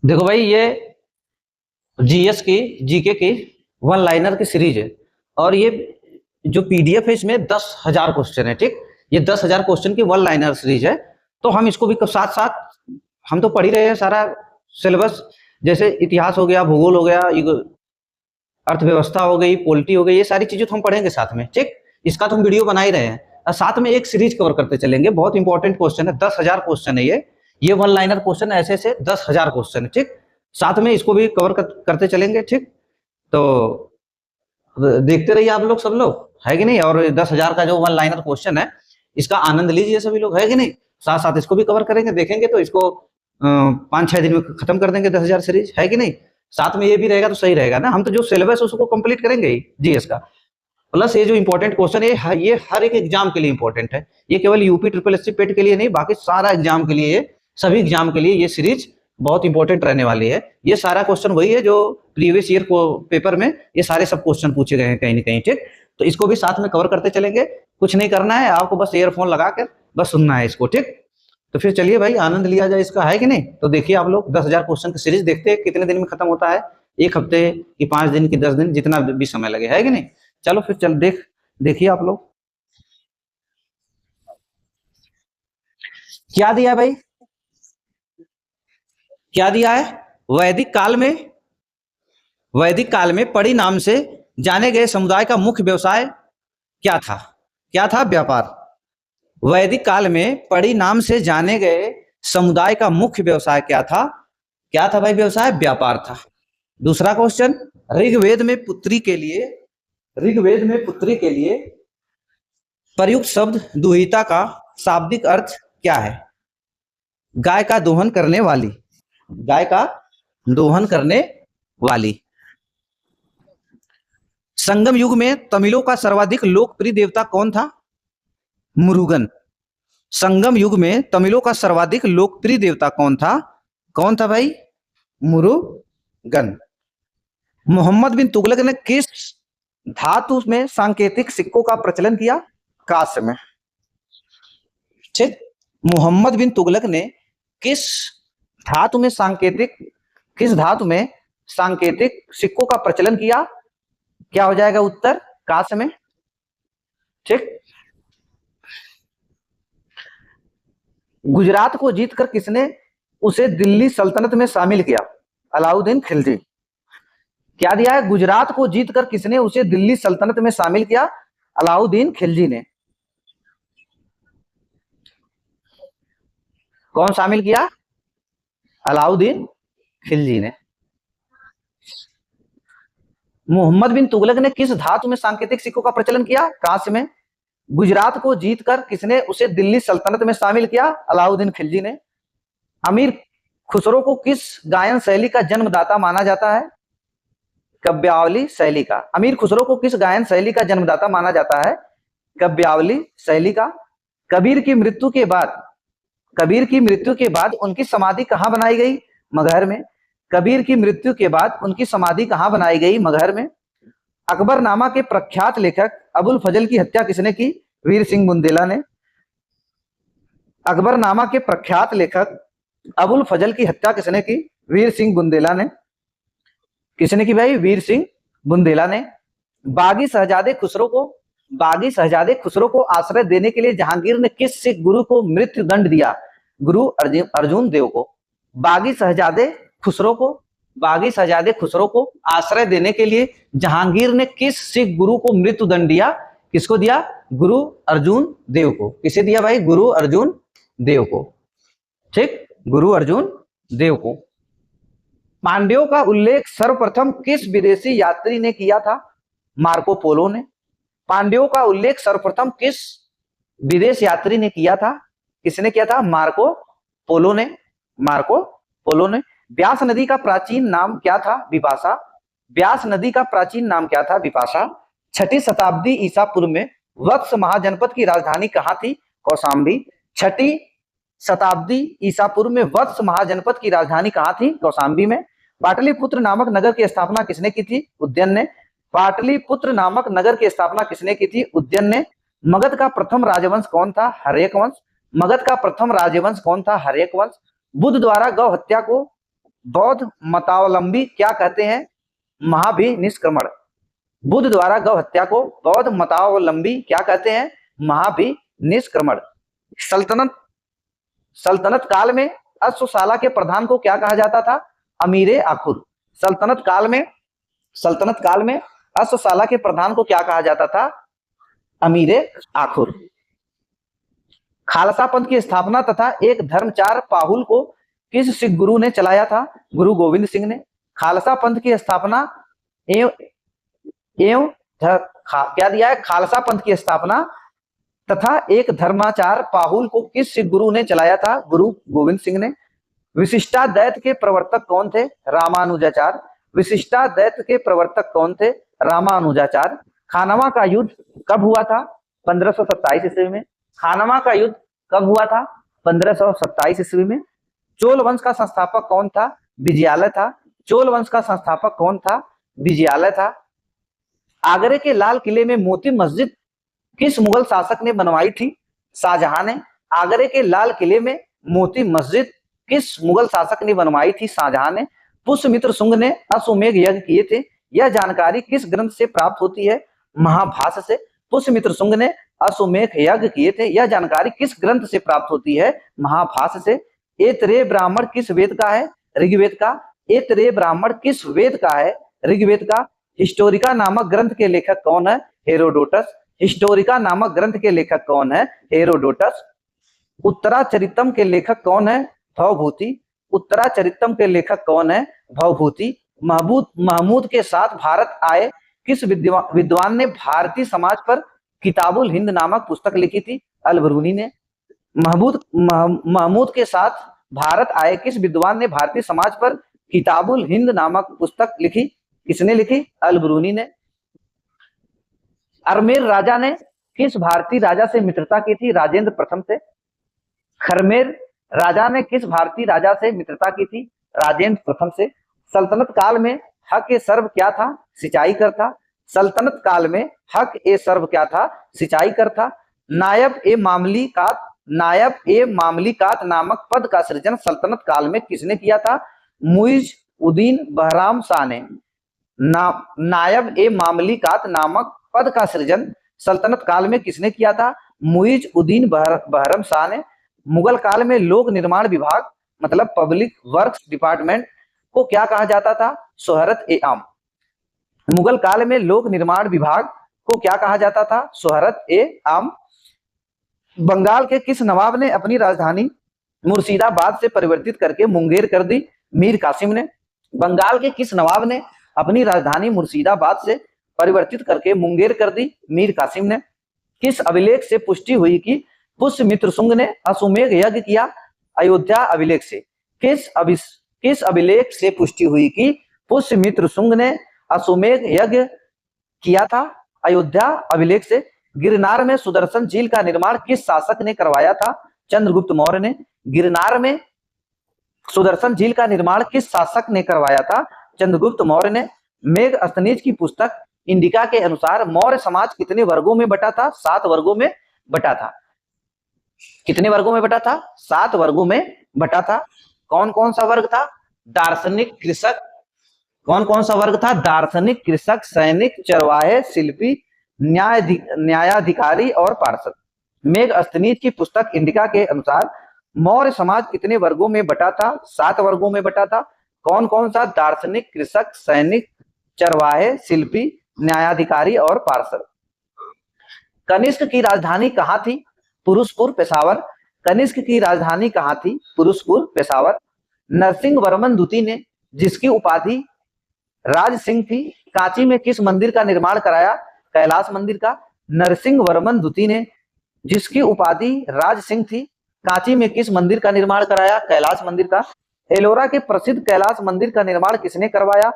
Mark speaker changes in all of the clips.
Speaker 1: देखो भाई, ये जीएस की जीके की वन लाइनर की सीरीज है। और ये जो पीडीएफ है इसमें 10,000 क्वेश्चन है। ठीक, ये 10,000 क्वेश्चन की वन लाइनर सीरीज है। तो हम इसको भी साथ साथ हम तो पढ़ ही रहे हैं सारा सिलेबस। जैसे इतिहास हो गया, भूगोल हो गया, अर्थव्यवस्था हो गई, पॉलिटी हो गई, ये सारी चीजें तो हम पढ़ेंगे साथ में। ठीक, इसका तो हम वीडियो बना ही रहे हैं और साथ में एक सीरीज कवर करते चलेंगे। बहुत इंपॉर्टेंट क्वेश्चन है, 10,000 क्वेश्चन है ये वन लाइनर क्वेश्चन ऐसे ऐसे 10,000 क्वेश्चन है। ठीक, साथ में इसको भी कवर करते चलेंगे। ठीक, तो देखते रहिए आप लोग, सब लोग, है कि नहीं। और 10,000 का जो वन लाइनर क्वेश्चन है, इसका आनंद लीजिए सभी लोग, है कि नहीं। साथ साथ इसको भी कवर करेंगे, देखेंगे तो इसको 5-6 दिन में खत्म कर देंगे 10,000 सीरीज, है कि नहीं। साथ में ये भी रहेगा तो सही रहेगा ना। हम तो जो सिलेबस है उसको कंप्लीट करेंगे ही जीएस का। प्लस ये जो इंपॉर्टेंट क्वेश्चन है ये हर एक एग्जाम के लिए इंपॉर्टेंट है। ये केवल यूपी ट्रिपल एससी पेट के लिए नहीं, बाकी सारा एग्जाम के लिए, सभी एग्जाम के लिए ये सीरीज बहुत इंपॉर्टेंट रहने वाली है। ये सारा क्वेश्चन वही है जो प्रीवियस ईयर को पेपर में ये सारे सब क्वेश्चन पूछे गए हैं कहीं ना कहीं। ठीक, तो इसको भी साथ में कवर करते चलेंगे। कुछ नहीं करना है आपको, बस ईयरफोन लगा कर बस सुनना है इसको। ठीक, तो फिर चलिए भाई, आनंद लिया जाए इसका, है कि नहीं। तो देखिए आप लोग, 10,000 क्वेश्चन की सीरीज देखते हैं कितने दिन में खत्म होता है। 1 हफ्ते की, 5 दिन की, 10 दिन, जितना भी समय लगे, है कि नहीं। चलो फिर चल देखिए आप लोग क्या दिया है भाई। क्या दिया है। वैदिक काल में वैदिक काल में पड़ी नाम से जाने गए समुदाय का मुख्य व्यवसाय क्या था। क्या था। व्यापार। वैदिक काल में पड़ी नाम से जाने गए समुदाय का मुख्य व्यवसाय क्या था। क्या था भाई। व्यवसाय व्यापार था। दूसरा क्वेश्चन, ऋग्वेद में पुत्री के लिए ऋग्वेद में पुत्री के लिए प्रयुक्त शब्द दुहिता का शाब्दिक अर्थ क्या है। गाय का दोहन करने वाली। गाय का दोहन करने वाली। संगम युग में तमिलों का सर्वाधिक लोकप्रिय देवता कौन था। मुरुगन। संगम युग में तमिलों का सर्वाधिक लोकप्रिय देवता कौन था। कौन था भाई। मुरुगन। मोहम्मद बिन तुगलक ने किस धातु में सांकेतिक सिक्कों का प्रचलन किया। कांस्य में। ठीक, मोहम्मद बिन तुगलक ने किस धातु में सांकेतिक सिक्कों का प्रचलन किया। क्या हो जाएगा उत्तर। कांस्य में। ठीक, गुजरात को जीतकर किसने उसे दिल्ली सल्तनत में शामिल किया। अलाउद्दीन खिलजी। क्या दिया है। गुजरात को जीतकर किसने उसे दिल्ली सल्तनत में शामिल किया। अलाउद्दीन खिलजी ने। कौन शामिल किया। अलाउद्दीन खिलजी ने। मोहम्मद बिन तुगलक ने किस धातु में सांकेतिक सिक्कों का प्रचलन किया। कांस्य में। गुजरात को जीतकर किसने उसे दिल्ली सल्तनत में शामिल किया। अलाउद्दीन खिलजी ने। अमीर खुसरो को किस गायन शैली का जन्मदाता माना जाता है। काव्यावली शैली का। अमीर खुसरो को किस गायन शैली का जन्मदाता माना जाता है। काव्यावली शैली का। कबीर की मृत्यु के बाद उनकी समाधि कहां बनाई गई। मगहर में। कबीर की मृत्यु के बाद उनकी समाधि कहां बनाई गई। मगहर में। अकबरनामा के प्रख्यात लेखक अबुल फजल की हत्या किसने की। वीर सिंह बुंदेला ने। अकबरनामा के प्रख्यात लेखक अबुल फजल की हत्या किसने की। वीर सिंह बुंदेला ने। किसने की भाई। वीर सिंह बुंदेला ने। बागी शहजादे खुसरो को आश्रय देने के लिए जहांगीर ने किस सिख गुरु को मृत्यु दंड दिया। गुरु अर्जुन देव को। बागी शहजादे खुसरो को आश्रय देने के लिए जहांगीर ने किस सिख गुरु को मृत्यु दंड दिया। किसको दिया। गुरु अर्जुन देव को। किसे दिया भाई। गुरु अर्जुन देव को। ठीक, गुरु अर्जुन देव को। पांड्यों का उल्लेख सर्वप्रथम किस विदेशी यात्री ने किया था। मार्को पोलो ने। पांड्यों का उल्लेख सर्वप्रथम किस विदेश यात्री ने किया था। किसने किया था। मार्को पोलो ने। व्यास नदी का प्राचीन नाम क्या था। विपाशा। व्यास नदी का प्राचीन नाम क्या था। विपाशा। 6ठी शताब्दी ईसा पूर्व में वत्स महाजनपद की राजधानी कहां थी। कौशाम्बी। 6ठी शताब्दी ईसा पूर्व में वत्स महाजनपद की राजधानी कहां थी। कौशाम्बी में। पाटलिपुत्र नामक नगर की स्थापना किसने की थी। उद्यन ने। पाटलिपुत्र नामक नगर की स्थापना किसने की थी। उद्यन ने। मगध का प्रथम राजवंश कौन था। हर्यक वंश। बुद्ध द्वारा गौ हत्या को बौद्ध मतावलंबी क्या कहते हैं? महाभिनिष्क्रमण। बुद्ध द्वारा गौ हत्या को बौद्ध मतावलंबी क्या कहते हैं? महाभिनिष्क्रमण। सल्तनत सल्तनत काल में अश्वशाला के प्रधान को क्या कहा जाता था? अमीर आखुर। सल्तनत काल में अश्वशाला के प्रधान को क्या कहा जाता था? अमीर आखुर। खालसा पंथ की स्थापना तथा एक धर्मचार पाहुल को किस सिख गुरु ने चलाया था? गुरु गोविंद सिंह ने। खालसा पंथ की स्थापना क्या दिया है? खालसा पंथ की स्थापना तथा एक धर्माचार पाहुल को किस सिख गुरु ने चलाया था? गुरु गोविंद सिंह ने। विशिष्टाद्वैत के प्रवर्तक कौन थे? रामानुजाचार्य। विशिष्टाद्वैत के प्रवर्तक कौन थे? रामानुजाचार्य। खानवा का युद्ध कब हुआ था? 1527 ईस्वी में। खानवा का युद्ध कब हुआ था? 1527 ईस्वी में। चोल वंश का संस्थापक कौन था? विजयालय था। चोल वंश का संस्थापक कौन था? विजयालय था। आगरे के लाल किले में मोती मस्जिद किस मुगल शासक ने बनवाई थी? शाहजहां ने। आगरे के लाल किले में मोती मस्जिद किस मुगल शासक ने बनवाई थी? शाहजहां ने। पुष्यमित्र शुंग ने अश्वमेध यज्ञ किए थे, यह जानकारी किस ग्रंथ से प्राप्त होती है? महाभाष्य से। पुष्यमित्र शुंग ने अश्वमेध यज्ञ किए थे, यह जानकारी किस ग्रंथ से प्राप्त होती है? महाभाष्य से। ऐतरेय ब्राह्मण किस वेद का है? ऋग्वेद का। ऐतरेय ब्राह्मण किस वेद का है? ऋग्वेद का। हिस्टोरिका नामक ग्रंथ के लेखक कौन है? हेरोडोटस। हिस्टोरिका नामक ग्रंथ के लेखक कौन है? हेरोडोटस। उत्तराचरितम के लेखक कौन है? भवभूति। उत्तराचरितम के लेखक कौन है? भवभूति। महमूद के साथ भारत आए किस विद्वान ने भारतीय समाज पर किताबुल हिंद नामक पुस्तक लिखी थी? अल-बरूनी ने। महमूद के साथ भारत आए किस विद्वान ने भारतीय समाज पर किताबुल हिंद नामक पुस्तक लिखी? किसने लिखी? अल-बरूनी ने। अरमेर राजा ने किस भारतीय राजा से मित्रता की थी? राजेंद्र प्रथम से। खरमेर राजा ने किस भारतीय राजा से मित्रता की थी? राजेंद्र प्रथम से। सल्तनत काल में हक ए सर्व क्या था? सिंचाई कर था। सल्तनत काल में हक ए सर्व क्या था? सिंचाई कर था। नायब ए मामलिकात नामक पद का सृजन सल्तनत काल में किसने किया था? मुइज उद्दीन बहराम शाह ने। नायब ए मामलिकात नामक पद का सृजन सल्तनत काल में किसने किया था? मुइज उद्दीन बहराम शाह ने। मुगल काल में लोक निर्माण विभाग मतलब पब्लिक वर्क्स डिपार्टमेंट को क्या कहा जाता था? सोहरत ए आम। मुगल काल में लोक निर्माण विभाग को क्या कहा जाता था? सोहरत ए आम। बंगाल के किस नवाब ने अपनी राजधानी मुर्शिदाबाद से परिवर्तित करके मुंगेर कर दी? मीर कासिम ने। बंगाल के किस नवाब ने अपनी राजधानी मुर्शिदाबाद से परिवर्तित करके मुंगेर कर दी? मीर कासिम ने। किस अभिलेख से पुष्टि हुई कि पुष्यमित्र शुंग ने अश्वमेध यज्ञ किया? अयोध्या अभिलेख से। किस अभिलेख से पुष्टि हुई कि पुष्यमित्र शुंग ने अश्वमेध यज्ञ किया था? अयोध्या अभिलेख से। गिरनार में सुदर्शन झील का निर्माण किस शासक ने करवाया था? चंद्रगुप्त मौर्य ने। गिरनार में सुदर्शन झील का निर्माण किस शासक ने करवाया था? चंद्रगुप्त मौर्य ने। मेगस्थनीज की पुस्तक इंडिका के अनुसार मौर्य समाज कितने वर्गों में बटा था? 7 वर्गों में बटा था। कितने वर्गों में बटा था? 7 वर्गों में बटा था। कौन कौन सा वर्ग था? दार्शनिक, कृषक। कौन कौन सा वर्ग था? दार्शनिक, कृषक, सैनिक, चरवाहे, शिल्पी, न्यायाधिकारी और पार्षद। मेगस्थनीज की पुस्तक इंडिका के अनुसार मौर्य समाज कितने वर्गों में बटा था? 7 वर्गों में बटा था। कौन कौन सा? दार्शनिक, कृषक, सैनिक, चरवाहे, शिल्पी, न्यायाधिकारी और पार्षद। कनिष्क की राजधानी कहां थी? पुरुषपुर, पेशावर। कनिष्क की राजधानी कहां थी? पुरुषपुर, पेशावर। नरसिंह वर्मन द्वितीय ने जिसकी उपाधि राज सिंह थी, कांची में किस मंदिर का निर्माण कराया? कैलाश मंदिर का। नरसिंह वर्मन द्वितीय ने जिसकी उपाधि राज सिंह थी, कांची में किस मंदिर का निर्माण कराया? कैलाश मंदिर का। एलोरा के प्रसिद्ध कैलाश मंदिर का निर्माण किसने करवाया?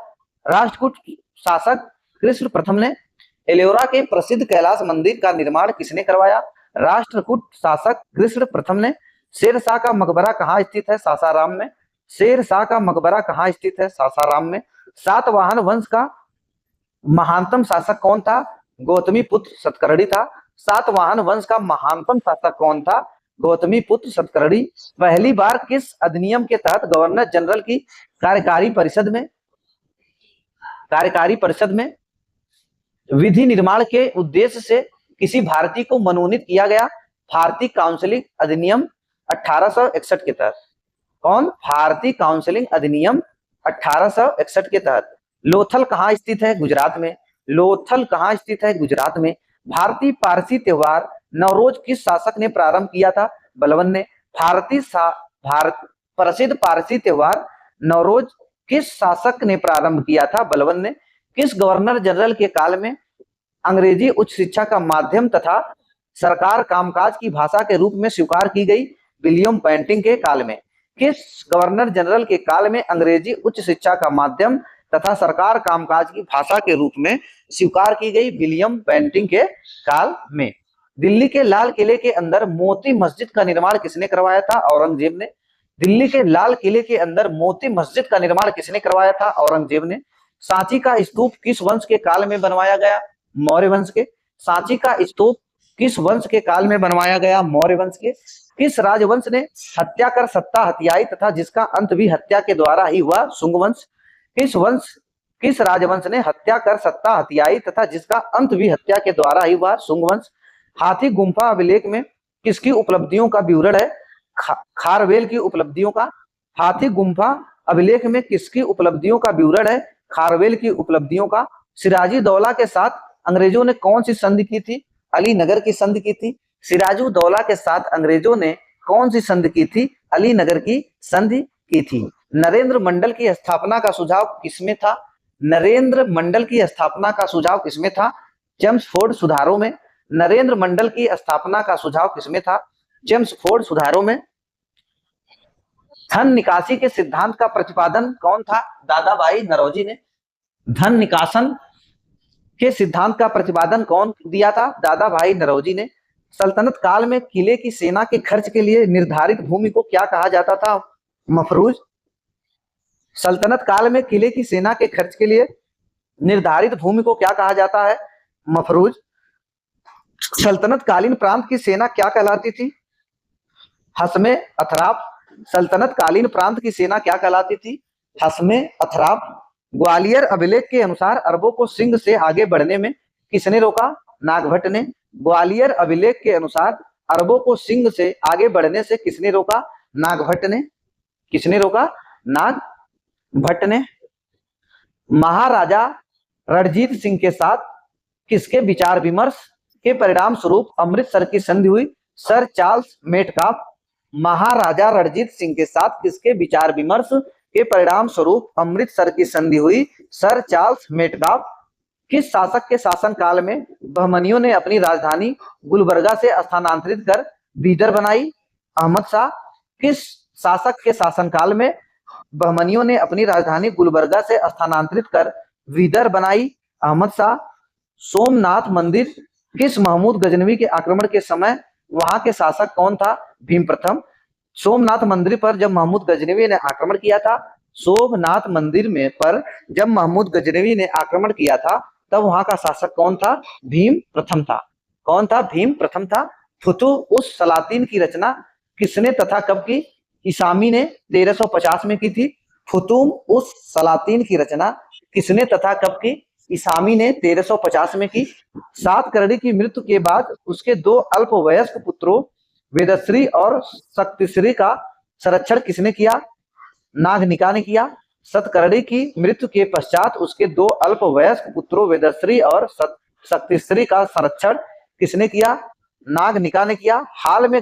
Speaker 1: राष्ट्रकूट शासक कृष्ण प्रथम ने। एलोरा के प्रसिद्ध कैलाश मंदिर का निर्माण किसने करवाया? राष्ट्रकूट शासक कृष्ण प्रथम ने। शेरशाह का मकबरा कहाँ स्थित है? सासाराम में। शेरशाह का मकबरा कहाँ स्थित है? सासाराम में। सातवाहन वंश का महानतम शासक कौन था? गौतमी पुत्र सतकर्णी था। सातवाहन वंश का महानतम शासक कौन था? गौतमी पुत्र सतकर्णी पहली बार किस अधिनियम के तहत गवर्नर जनरल की कार्यकारी परिषद में विधि निर्माण के उद्देश्य से किसी भारतीय को मनोनीत किया गया? भारतीय काउंसिलिंग अधिनियम 1861 के तहत। कौन? भारतीय काउंसिलिंग अधिनियम 1861 के तहत। लोथल कहाँ स्थित है? गुजरात में। लोथल कहाँ स्थित है? गुजरात में। भारतीय पारसी त्योहार नवरोज किस शासक ने प्रारंभ किया था? बलबन ने। प्रसिद्ध पारसी त्योहार नवरोज किस शासक ने प्रारंभ किया था? बलबन ने। किस गवर्नर जनरल के काल में अंग्रेजी उच्च शिक्षा का माध्यम तथा सरकार कामकाज की भाषा के रूप में स्वीकार की गई? विलियम बेंटिंक के काल में। किस गवर्नर जनरल के काल में अंग्रेजी उच्च शिक्षा का माध्यम तथा सरकार कामकाज की भाषा के रूप में स्वीकार की गई? विलियम बेंटिंक के काल में। दिल्ली के लाल किले के अंदर मोती मस्जिद का निर्माण किसने करवाया था? औरंगजेब ने। दिल्ली के लाल किले के अंदर मोती मस्जिद का निर्माण किसने करवाया था? औरंगजेब ने। सांची का स्तूप किस वंश के काल में बनवाया गया? मौर्य वंश के। सांची का स्तूप किस वंश के काल में बनवाया गया? मौर्य वंश के। किस राजवंश ने हत्या कर सत्ता हथियाई तथा जिसका अंत भी हत्या के द्वारा ही हुआ? शुंग वंश। किस राजवंश ने हत्या कर सत्ता हथियाई तथा जिसका अंत भी हत्या के द्वारा ही हुआ? शुंग वंश। हाथी गुम्फा अभिलेख में किसकी उपलब्धियों का विवरण है? खारवेल की उपलब्धियों का। हाथी गुम्फा अभिलेख में किसकी उपलब्धियों का विवरण है? खारवेल की उपलब्धियों का। सिराजी दौला के साथ अंग्रेजों ने कौन सी संधि की थी? अलीनगर की संधि की थी। सिराजू दौला के साथ अंग्रेजों ने कौन सी संधि की थी? अलीनगर की संधि की थी। नरेंद्र मंडल की स्थापना का सुझाव किसमें था? नरेंद्र मंडल की स्थापना का सुझाव किसमें था? चेम्सफोर्ड सुधारों में। नरेंद्र मंडल की स्थापना का सुझाव किसमें था? चेम्सफोर्ड सुधारों में। धन निकासी के सिद्धांत का प्रतिपादन कौन था? दादा भाई नौरोजी ने। धन निकासन के सिद्धांत का प्रतिपादन कौन दिया था? दादा भाई नौरोजी ने। सल्तनत काल में किले की सेना के खर्च के लिए निर्धारित भूमि को क्या कहा जाता था? मफरूज। सल्तनत काल में किले की सेना के खर्च के लिए निर्धारित भूमि को क्या कहा जाता है? मफरूज। सल्तनत कालीन प्रांत की सेना क्या कहलाती थी? हस्मे अथराफ। सल्तनत कालीन प्रांत की सेना क्या कहलाती थी? हस्मे अथराफ। ग्वालियर अभिलेख के अनुसार अरबों को सिंध से आगे बढ़ने में किसने रोका? नागभट्ट ने। ग्वालियर अभिलेख के अनुसार अरबों को सिंध से आगे बढ़ने से किसने रोका? नागभट्ट ने। किसने रोका? नागभट्ट ने। महाराजा रणजीत सिंह के साथ किसके विचार विमर्श के परिणाम स्वरूप अमृतसर की संधि हुई? Sir Charles Metcalfe. Maharaja Ranjit Singh के साथ किसके विचार विमर्श के परिणाम स्वरूप अमृतसर की संधि हुई? Sir Charles Metcalfe. किस शासक के शासन काल में बहमनियों ने अपनी राजधानी गुलबर्गा से स्थानांतरित कर बीदर बनाई? अहमद शाह। किस शासक के शासन काल में बहमनियों ने अपनी राजधानी गुलबर्गा से स्थानांतरित कर बीदर बनाई? अहमद शाह। सोमनाथ मंदिर किस महमूद गजनवी के आक्रमण के समय वहां के शासक कौन था? भीम प्रथम। सोमनाथ मंदिर पर जब महमूद गजनवी ने आक्रमण किया था, सोमनाथ मंदिर में पर जब महमूद गजनवी ने आक्रमण किया था तब वहां का शासक कौन था? भीम प्रथम था। कौन था? भीम प्रथम था। फुतुह-उस सलातीन की रचना किसने तथा कब की? इसामी ने 1350 में की थी। फुतुह-उस सलातीन की रचना किसने तथा कब की? इसामी ने 1350 में की। सातकर्णी की मृत्यु के बाद उसके दो अल्पवयस्क पुत्रों वेदश्री और शक्तिश्री का संरक्षण किसने किया? नागनिका ने किया। सतकर्णी की मृत्यु के पश्चात उसके दो अल्पवयस्क पुत्रों वेदश्री और शक्तिश्री का संरक्षण किसने किया? नागनिका ने किया। हाल में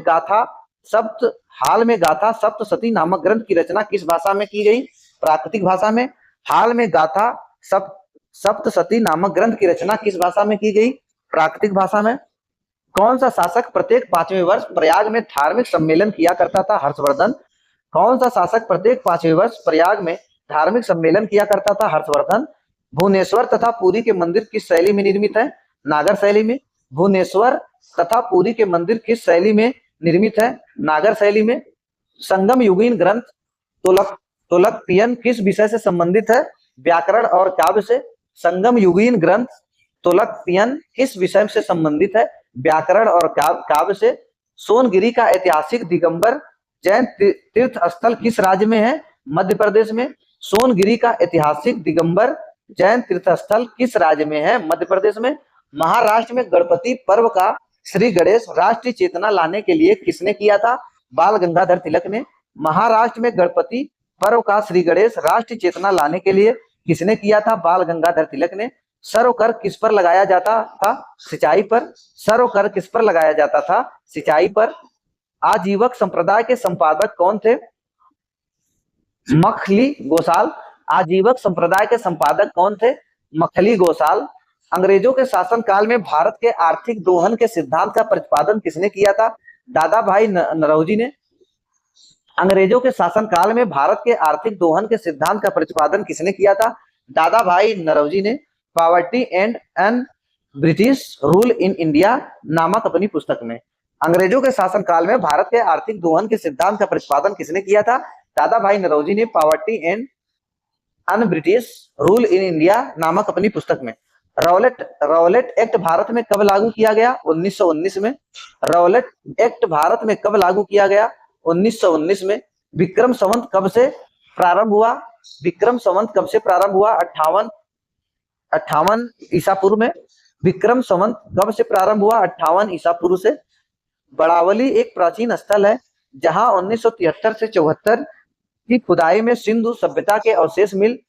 Speaker 1: गाथा सप्तशती नामक ग्रंथ की रचना किस भाषा में की गई? प्राकृतिक भाषा में। हाल में गाथा सप्तशती नामक ग्रंथ की रचना किस भाषा में की गई? प्राकृतिक भाषा में। कौन सा शासक प्रत्येक 5वें वर्ष प्रयाग में धार्मिक सम्मेलन किया करता था? हर्षवर्धन। कौन सा शासक प्रत्येक 5वें वर्ष प्रयाग में धार्मिक सम्मेलन किया करता था? हर्षवर्धन। भुवनेश्वर तथा पुरी के मंदिर किस शैली में निर्मित है? नागर शैली में। भुवनेश्वर तथा पुरी के मंदिर किस शैली में निर्मित है? नागर शैली में। संगम युगीन ग्रंथ तोलकपियन किस विषय से संबंधित है? व्याकरण और काव्य से। संगम युगीन ग्रंथ तोलकपियन किस विषय से संबंधित है? व्याकरण और काव्य से। सोनगिरी का ऐतिहासिक दिगंबर जैन तीर्थ स्थल किस राज्य में है? मध्य प्रदेश में। सोनगिरी का ऐतिहासिक दिगंबर जैन तीर्थ स्थल किस राज्य में है? मध्य प्रदेश में। महाराष्ट्र में गणपति पर्व का श्री गणेश राष्ट्रीय चेतना लाने के लिए किसने किया था? बाल गंगाधर तिलक ने। महाराष्ट्र में गणपति पर्व का श्री गणेश राष्ट्रीय चेतना लाने के लिए किसने किया था? बाल गंगाधर तिलक ने। सर्वकर किस पर लगाया जाता था? सिंचाई पर। सर्वकर किस पर लगाया जाता था? सिंचाई पर। आजीवक संप्रदाय के संपादक कौन थे? मखली गोसाल। आजीवक संप्रदाय के संपादक कौन थे? मखली गोसाल। अंग्रेजों के शासनकाल में भारत के आर्थिक दोहन के सिद्धांत का प्रतिपादन किसने किया था? दादा भाई नौरोजी ने। अंग्रेजों के शासनकाल में भारत के आर्थिक दोहन के सिद्धांत का प्रतिपादन किसने किया था? दादा भाई नौरोजी ने। Poverty and un British rule in India नामक अपनी पुस्तक में अंग्रेजों के शासनकाल में भारत के आर्थिक दोहन के सिद्धांत का प्रतिपादन किसने किया था? दादा भाई नौरोजी ने poverty and un British rule in India नामक अपनी पुस्तक में। रौलेट एक्ट भारत में कब लागू किया गया? 1919 में। रौलेट एक्ट भारत में कब लागू किया गया? 1919 में। विक्रम संवत कब से प्रारंभ हुआ? विक्रम संवत कब से प्रारंभ हुआ? 58 ईसा पूर्व में। विक्रम संवत कब से प्रारंभ हुआ? 58 ईसा पूर्व से। बड़ावली एक प्राचीन स्थल है जहां 1973 से 74 की खुदाई में सिंधु सभ्यता के अवशेष मिल।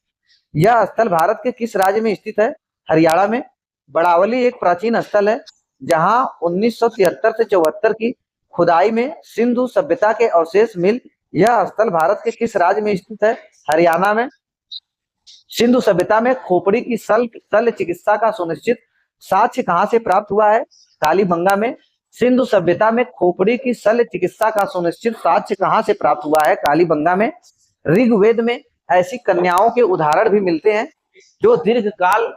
Speaker 1: यह स्थल भारत के किस राज्य में स्थित है? हरियाणा में। बड़ावली एक प्राचीन स्थल है जहां 1973 से 74 की खुदाई में सिंधु सभ्यता के अवशेष मिल। यह स्थल भारत के किस राज्य में स्थित है? हरियाणा में। सिंधु सभ्यता में खोपड़ी की शल्य चिकित्सा का सुनिश्चित साक्ष्य कहां से प्राप्त हुआ है? कालीबंगा में। सिंधु सभ्यता में खोपड़ी की शल्य चिकित्सा का सुनिश्चित साक्ष्य कहां से प्राप्त हुआ है? कालीबंगा में। ऋग्वेद में ऐसी कन्याओं के उदाहरण भी मिलते हैं जो दीर्घकाल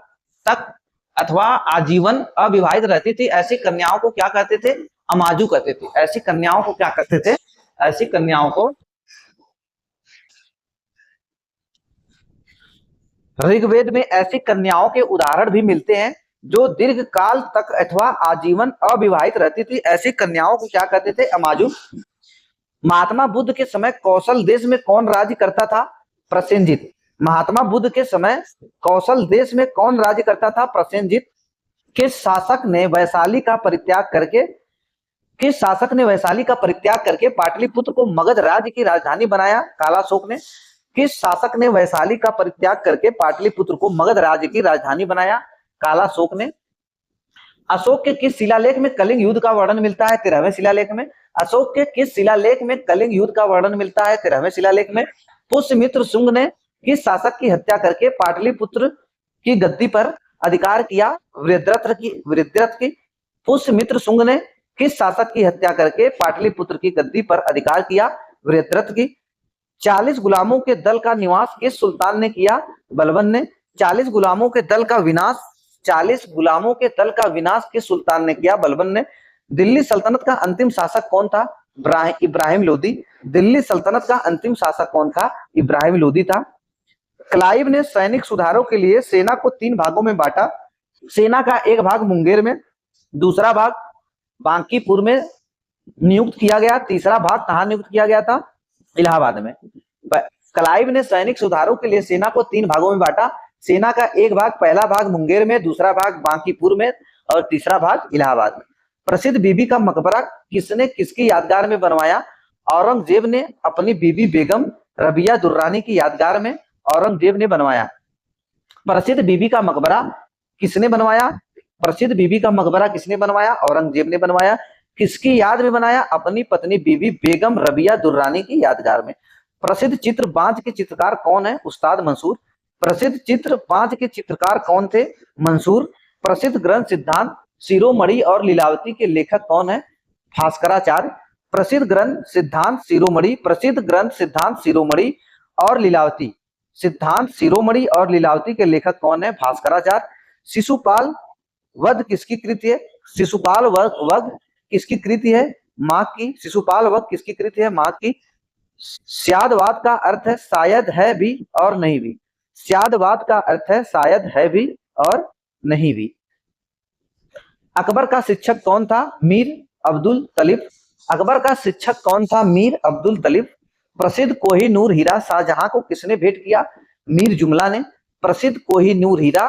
Speaker 1: तक अथवा आजीवन अविवाहित रहती थी। ऐसी कन्याओं को क्या कहते थे? अमाजू कहते थे। ऐसी कन्याओं को क्या कहते थे? ऐसी कन्याओं को ऋग्वेद में ऐसी कन्याओं के उदाहरण भी मिलते हैं जो दीर्घकाल तक अथवा आजीवन अविवाहित रहती थी। ऐसी कन्याओं को क्या कहते थे? अमाजू। महात्मा बुद्ध के समय कौशल देश में कौन राज्य करता था? प्रसेनजीत। महात्मा बुद्ध के समय कौशल देश में कौन राज्य करता था? प्रसेनजीत। किस शासक ने वैशाली का परित्याग करके पाटलिपुत्र को मगध राज्य की राजधानी बनाया? कालाशोक ने। किस शासक ने वैशाली का परित्याग करके पाटलिपुत्र को मगध राज्य की राजधानी बनाया? कालाशोक ने। अशोक के किस शिलालेख में कलिंग युद्ध का वर्णन मिलता है? 13वें शिलालेख में। अशोक के किस शिलालेख में कलिंग युद्ध का वर्णन मिलता है? 13वें शिलालेख में। पुष्यमित्र शुंग ने किस शासक की हत्या करके पाटलिपुत्र की गद्दी पर अधिकार किया? वृद्धरथ की। पुष्यमित्र शुंग ने किस शासक की हत्या करके पाटलिपुत्र की गद्दी पर अधिकार किया? वृद्धरथ की। 40 गुलामों के दल का निवास किस सुल्तान ने किया? बलबन ने। 40 गुलामों के दल का विनाश किस सुल्तान ने किया? बलबन ने। दिल्ली सल्तनत का अंतिम शासक कौन था? इब्राहिम लोदी। दिल्ली सल्तनत का अंतिम शासक कौन था? इब्राहिम लोदी था। क्लाइव ने सैनिक सुधारों के लिए सेना को 3 भागों में बांटा। सेना का एक भाग मुंगेर में, दूसरा भाग बांकीपुर में नियुक्त किया गया, तीसरा भाग कहां नियुक्त किया गया था? इलाहाबाद में। क्लाइव ने सैनिक सुधारों के लिए सेना को 3 भागों में बांटा। सेना का एक भाग, पहला भाग मुंगेर में, दूसरा भाग बांकीपुर में और तीसरा भाग इलाहाबाद में। प्रसिद्ध बीबी का मकबरा किसने किसकी यादगार में बनवाया? औरंगजेब ने अपनी बीबी बेगम रबिया दुर्रानी की यादगार में औरंगजेब ने बनवाया। प्रसिद्ध बीबी का मकबरा किसने बनवाया? प्रसिद्ध बीबी का मकबरा किसने बनवाया? औरंगजेब ने बनवाया। किसकी याद में बनाया? अपनी पत्नी बीबी बेगम रबिया दुर्रानी की यादगार में। प्रसिद्ध चित्र बांझ के चित्रकार कौन है? उस्ताद मंसूर। प्रसिद्ध चित्र बांझ के चित्रकार कौन थे? मंसूर। प्रसिद्ध ग्रंथ सिद्धांत शिरोमणि और लीलावती के लेखक कौन है? भास्कराचार्य। प्रसिद्ध ग्रंथ सिद्धांत शिरोमणि और लीलावती। सिद्धांत शिरोमणि और लीलावती के लेखक कौन है? भास्कराचार्य। शिशुपाल वध किसकी कृति है? शिशुपाल वध किसकी कृति है? माँ की। शिशुपाल वध किसकी कृति है? माँ की। स्यादवाद का अर्थ है शायद है भी और नहीं भी। स्यादवाद का अर्थ है शायद है भी और नहीं भी। अकबर का शिक्षक कौन था? मीर अब्दुल तलिब। अकबर का शिक्षक कौन था? मीर अब्दुल तलिब। प्रसिद्ध कोहिनूर हीरा शाहजहां को किसने भेंट किया? मीर जुमला ने। प्रसिद्ध कोहिनूर हीरा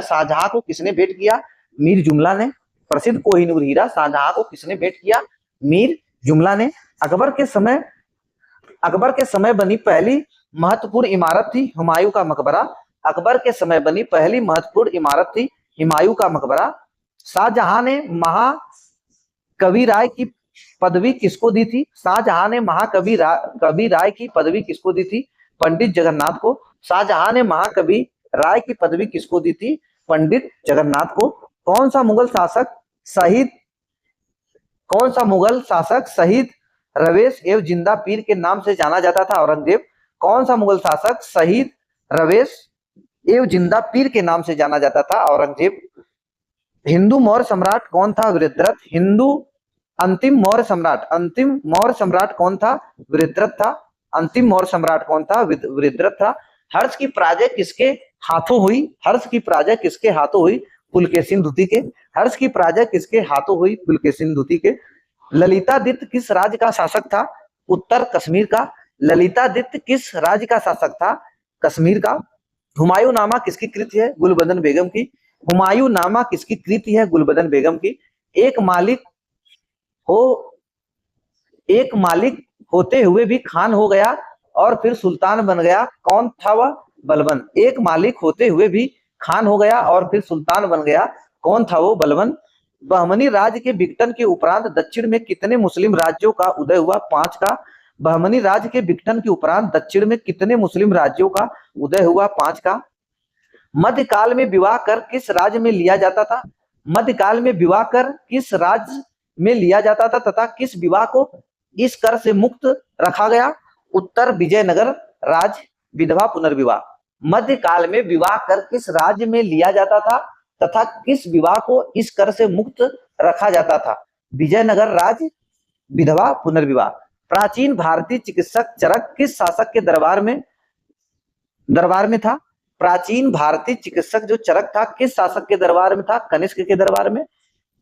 Speaker 1: शाहजहां को किसने भेंट किया? मीर जुमला ने। प्रसिद्ध कोहिनूर हीरा शाहजहां को किसने भेंट किया? मीर जुमला ने। अकबर के समय बनी पहली महत्वपूर्ण इमारत थी हुमायूं का मकबरा। अकबर के समय बनी पहली महत्वपूर्ण इमारत थी हुमायूं का मकबरा। शाहजहां ने महाकवि राय की पदवी किसको दी थी? शाहजहां ने कवि राय की पदवी किसको दी थी? पंडित जगन्नाथ को। शाहजहां ने महाकवि राय की पदवी किसको दी थी? पंडित जगन्नाथ को। कौन सा मुगल शासक शहीद रवेश एवं जिंदा पीर के नाम से जाना जाता था? औरंगजेब। कौन सा मुगल शासक शहीद रवेश एवं जिंदा पीर के नाम से जाना जाता था? औरंगजेब। हिंदू मौर्य सम्राट कौन था? वृद्धरथ। अंतिम मौर्य सम्राट कौन था? वृद्धरथ था। हर्ष की पराजय किसके हाथों हुई? पुलकेशिन द्वितीय के। ललितादित्य किस राज्य का शासक था? उत्तर कश्मीर का। ललितादित्य किस राज्य का शासक था? कश्मीर का। हुमायूं नामा किसकी कृति है? गुलबदन बेगम की। हुमायूं नामा किसकी कृति है? गुलबदन बेगम की। एक मालिक होते हुए भी खान हो गया और फिर सुल्तान बन गया, कौन था वह? बलबन। एक मालिक होते हुए भी खान हो गया और फिर सुल्तान बन गया, कौन था वो? बलबन। बहमनी राज्य के विघटन के उपरांत दक्षिण में कितने मुस्लिम राज्यों का उदय हुआ? 5 का। बहमनी राज्य के विघटन के उपरांत दक्षिण में कितने मुस्लिम राज्यों का उदय हुआ? 5 का। मध्यकाल में विवाह कर किस राज्य में लिया जाता था? मध्यकाल में विवाह कर किस राज्य में लिया जाता था तथा किस विवाह को इस कर से मुक्त रखा गया? उत्तर विजयनगर राज्य। विधवा पुनर्विवाह। मध्यकाल में विवाह कर किस राज्य में लिया जाता था तथा किस विवाह को इस कर से मुक्त रखा जाता था? विजयनगर राज्य। विधवा पुनर्विवाह। प्राचीन भारतीय चिकित्सक चरक किस शासक के दरबार में था? प्राचीन भारतीय चिकित्सक जो चरक था किस शासक के दरबार में था? कनिष्क के दरबार में।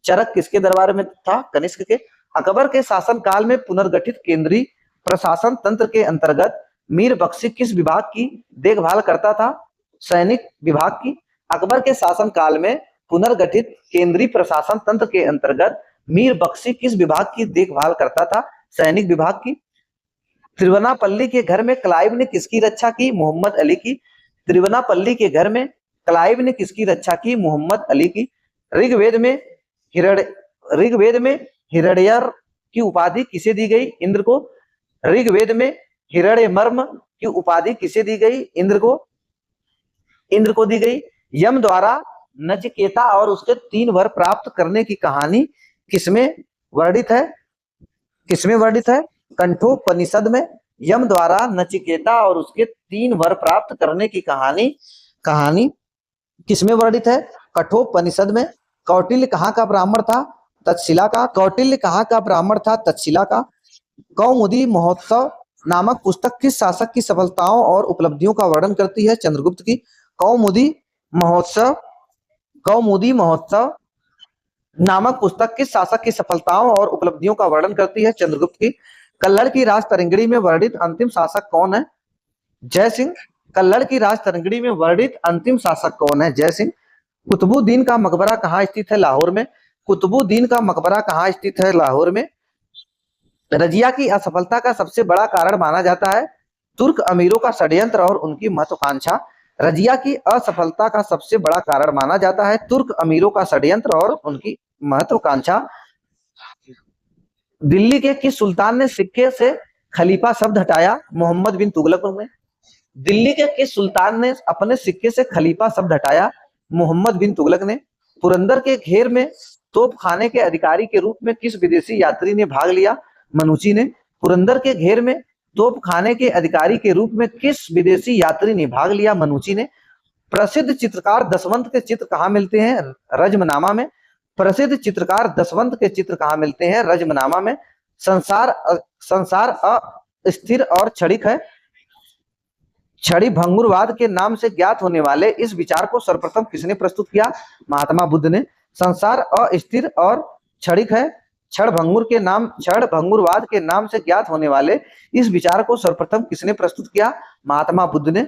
Speaker 1: चरक किसके दरबार में था? कनिष्क के। अकबर के शासनकाल में पुनर्गठित केंद्रीय प्रशासन तंत्र के अंतर्गत मीर बख्शी किस विभाग की देखभाल करता था? सैनिक विभाग की। अकबर के शासनकाल में पुनर्गठित केंद्रीय प्रशासन तंत्र के अंतर्गत मीर बख्शी किस विभाग की देखभाल करता था? सैनिक विभाग की। तिरुवनापल्ली के घर में क्लाइव ने किसकी रक्षा की? मोहम्मद अली की। तिरुवनापल्ली के घर में क्लाइव ने किसकी रक्षा की? मोहम्मद अली की। ऋग्वेद में हिरण्यर की उपाधि किसे दी गई? इंद्र को। ऋग्वेद में हिरण्यमर्म की उपाधि किसे दी गई? इंद्र को दी गई। यम द्वारा नचिकेता और उसके 3 वर प्राप्त करने की कहानी किसमें वर्णित है? कंठोपनिषद में। यम द्वारा नचिकेता और उसके 3 वर प्राप्त करने की कहानी किसमें वर्णित है? कठोपनिषद में। कौटिल्य कहाँ का ब्राह्मण था? तक्षशिला का। कौमुदी महोत्सव नामक पुस्तक किस शासक की सफलताओं और उपलब्धियों का वर्णन करती है? चंद्रगुप्त की। कौमुदी महोत्सव नामक पुस्तक किस शासक की सफलताओं और उपलब्धियों का वर्णन करती है? चंद्रगुप्त की। कल्लड़ की राजतरंगिणी में वर्णित अंतिम शासक कौन है? जय सिंह। कल्लड़ की राजतरंगिणी में वर्णित अंतिम शासक कौन है? जय सिंह। कुतुबुद्दीन का मकबरा कहाँ स्थित है? लाहौर में। कुतुबुद्दीन का मकबरा कहाँ स्थित है? लाहौर में। रजिया की असफलता का सबसे बड़ा कारण माना जाता है तुर्क अमीरों का षड्यंत्र और उनकी महत्वाकांक्षा। रजिया की असफलता का सबसे बड़ा कारण माना जाता है तुर्क अमीरों का षड्यंत्र और उनकी महत्वाकांक्षा। दिल्ली के किस सुल्तान ने सिक्के से खलीफा शब्द हटाया? मोहम्मद बिन तुगलक ने। दिल्ली के किस सुल्तान ने अपने सिक्के से खलीफा शब्द हटाया? मोहम्मद बिन तुगलक ने। पुरंदर के घेर में तोप खाने के अधिकारी के रूप में किस विदेशी यात्री ने भाग लिया? मनुची ने। पुरंदर के घेर में तोप खाने के अधिकारी के रूप में किस विदेशी यात्री ने भाग लिया? मनुची ने। प्रसिद्ध चित्रकार दसवंत के चित्र कहाँ मिलते हैं? रजमनामा में। प्रसिद्ध चित्रकार दसवंत के चित्र कहाँ मिलते हैं? रजमनामा में। संसार अस्थिर और क्षणिक है। क्षणि भंगुरवाद के नाम से ज्ञात होने वाले इस विचार को सर्वप्रथम किसने प्रस्तुत किया? महात्मा बुद्ध ने। संसार अस्थिर और क्षणिक है। क्षणभंगुरवाद के नाम से ज्ञात होने वाले इस विचार को सर्वप्रथम किसने प्रस्तुत किया? महात्मा बुद्ध ने।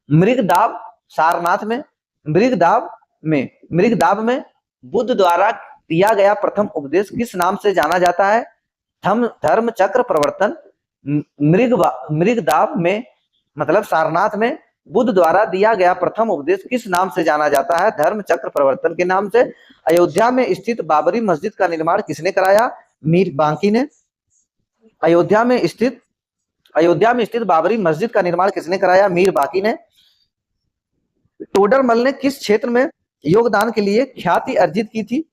Speaker 1: मृगदाब सारनाथ में मृगदाब में बुद्ध द्वारा दिया गया प्रथम उपदेश किस नाम से जाना जाता है? धर्म चक्र प्रवर्तन। मृगदाब में मतलब सारनाथ में बुद्ध द्वारा दिया गया प्रथम उपदेश किस नाम से जाना जाता है? धर्म चक्र प्रवर्तन के नाम से। अयोध्या में स्थित बाबरी मस्जिद का निर्माण किसने कराया? मीर बांकी ने। अयोध्या में स्थित बाबरी मस्जिद का निर्माण किसने कराया? मीर बांकी ने। टोडरमल ने किस क्षेत्र में योगदान के लिए ख्याति अर्जित की थी?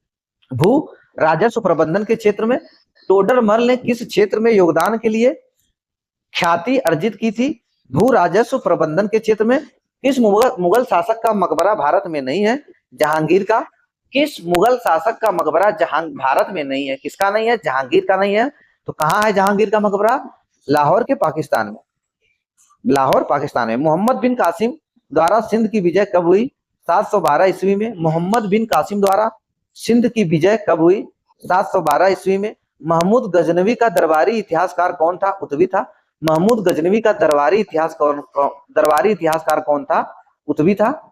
Speaker 1: भू राजस्व प्रबंधन के क्षेत्र में। टोडरमल ने किस क्षेत्र में योगदान के लिए ख्याति अर्जित की थी? भू राजस्व प्रबंधन के क्षेत्र में। किस मुगल शासक का मकबरा भारत में नहीं है? जहांगीर का। किस मुगल शासक का मकबरा भारत में नहीं है? किसका नहीं है? जहांगीर का नहीं है। तो कहाँ है जहांगीर का मकबरा? लाहौर के पाकिस्तान में। लाहौर पाकिस्तान में। मोहम्मद बिन कासिम द्वारा सिंध की विजय कब हुई? 712 ईस्वी में। मोहम्मद बिन कासिम द्वारा सिंध की विजय कब हुई? 712 ईस्वी में। महमूद गजनवी का दरबारी इतिहासकार कौन था? उतवी था। महमूद गजनवी का दरबारी इतिहासकार कौन था? उतवी था।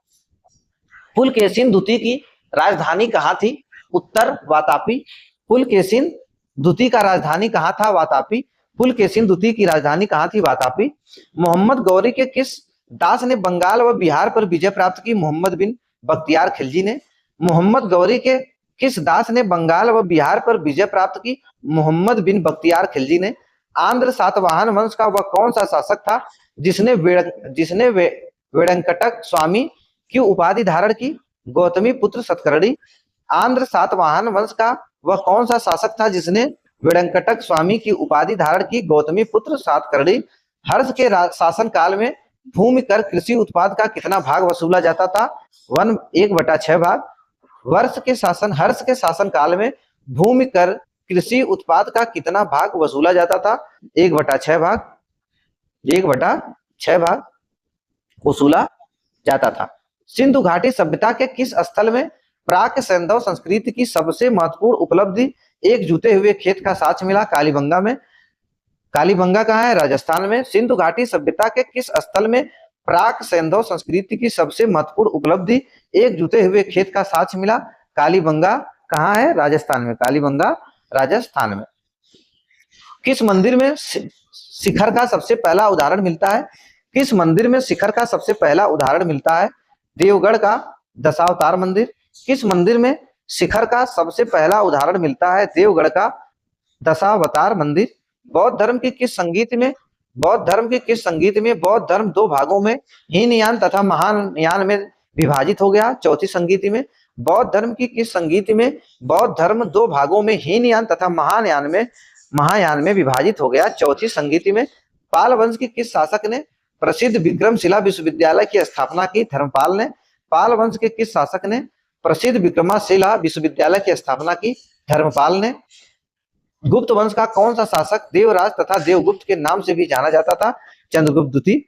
Speaker 1: पुलकेशिन द्वितीय की राजधानी कहाँ थी? उत्तर वातापी। पुलकेशिन द्वितीय का राजधानी कहाँ था? वातापी। पुलकेशिन द्वितीय की राजधानी कहाँ थी? वातापी। मोहम्मद गौरी के किस दास ने बंगाल व बिहार पर विजय प्राप्त की? मोहम्मद बिन बख्तियार खिलजी ने। मोहम्मद गौरी के किस दास ने बंगाल व बिहार पर विजय प्राप्त की? मोहम्मद बिन बख्तियार खिलजी ने। आंध्र सातवाहन वंश का वह कौन सा शासक था जिसने वेंकटक स्वामी की उपाधि धारण की? गौतमी पुत्र सतकर्णी। आंध्र सातवाहन वंश का वह कौन सा शासक था जिसने वेंकटक स्वामी की उपाधि धारण की? गौतमी पुत्र सातकर्णी। हर्ष के शासन काल में भूमि कर कृषि उत्पाद का कितना भाग वसूला जाता था? 1/6 भाग। हर्ष के शासन काल में भूमि कर कृषि उत्पाद का कितना भाग वसूला जाता था? 1/6 भाग। 1/6 भाग वसूला जाता था। सिंधु घाटी सभ्यता के किस स्थल में प्राक सैंधव संस्कृति की सबसे महत्वपूर्ण उपलब्धि एक जुते हुए खेत का साक्ष्य मिला? कालीबंगा में। कालीबंगा कहाँ है? राजस्थान में। सिंधु घाटी सभ्यता के किस स्थल में प्राक सैंधव संस्कृति की सबसे महत्वपूर्ण उपलब्धि एक जुते हुए खेत का साक्ष्य मिला? कालीबंगा कहाँ है? राजस्थान में। कालीबंगा राजस्थान में। किस मंदिर में शिखर का सबसे पहला उदाहरण मिलता है? किस मंदिर में शिखर का सबसे पहला उदाहरण मिलता है? देवगढ़ का दशावतार मंदिर। किस मंदिर में शिखर का सबसे पहला उदाहरण मिलता है? देवगढ़ का दशावतार मंदिर। बौद्ध धर्म की किस संगीत में बौद्ध धर्म दो भागों में हीनयान तथा महायान में विभाजित हो गया? चौथी संगीति में। बौद्ध धर्म की किस संगीति में बौद्ध धर्म दो भागों में हीनयान तथा महायान में विभाजित हो गया? चौथी संगीति में। पाल वंश की किस शासक ने प्रसिद्ध विक्रमशिला विश्वविद्यालय की स्थापना की? धर्मपाल ने। पाल वंश के किस शासक ने प्रसिद्ध विक्रमशिला विश्वविद्यालय की स्थापना की? धर्मपाल ने। गुप्त वंश का कौन सा शासक देवराज तथा देवगुप्त के नाम से भी जाना जाता था? चंद्रगुप्त द्वितीय।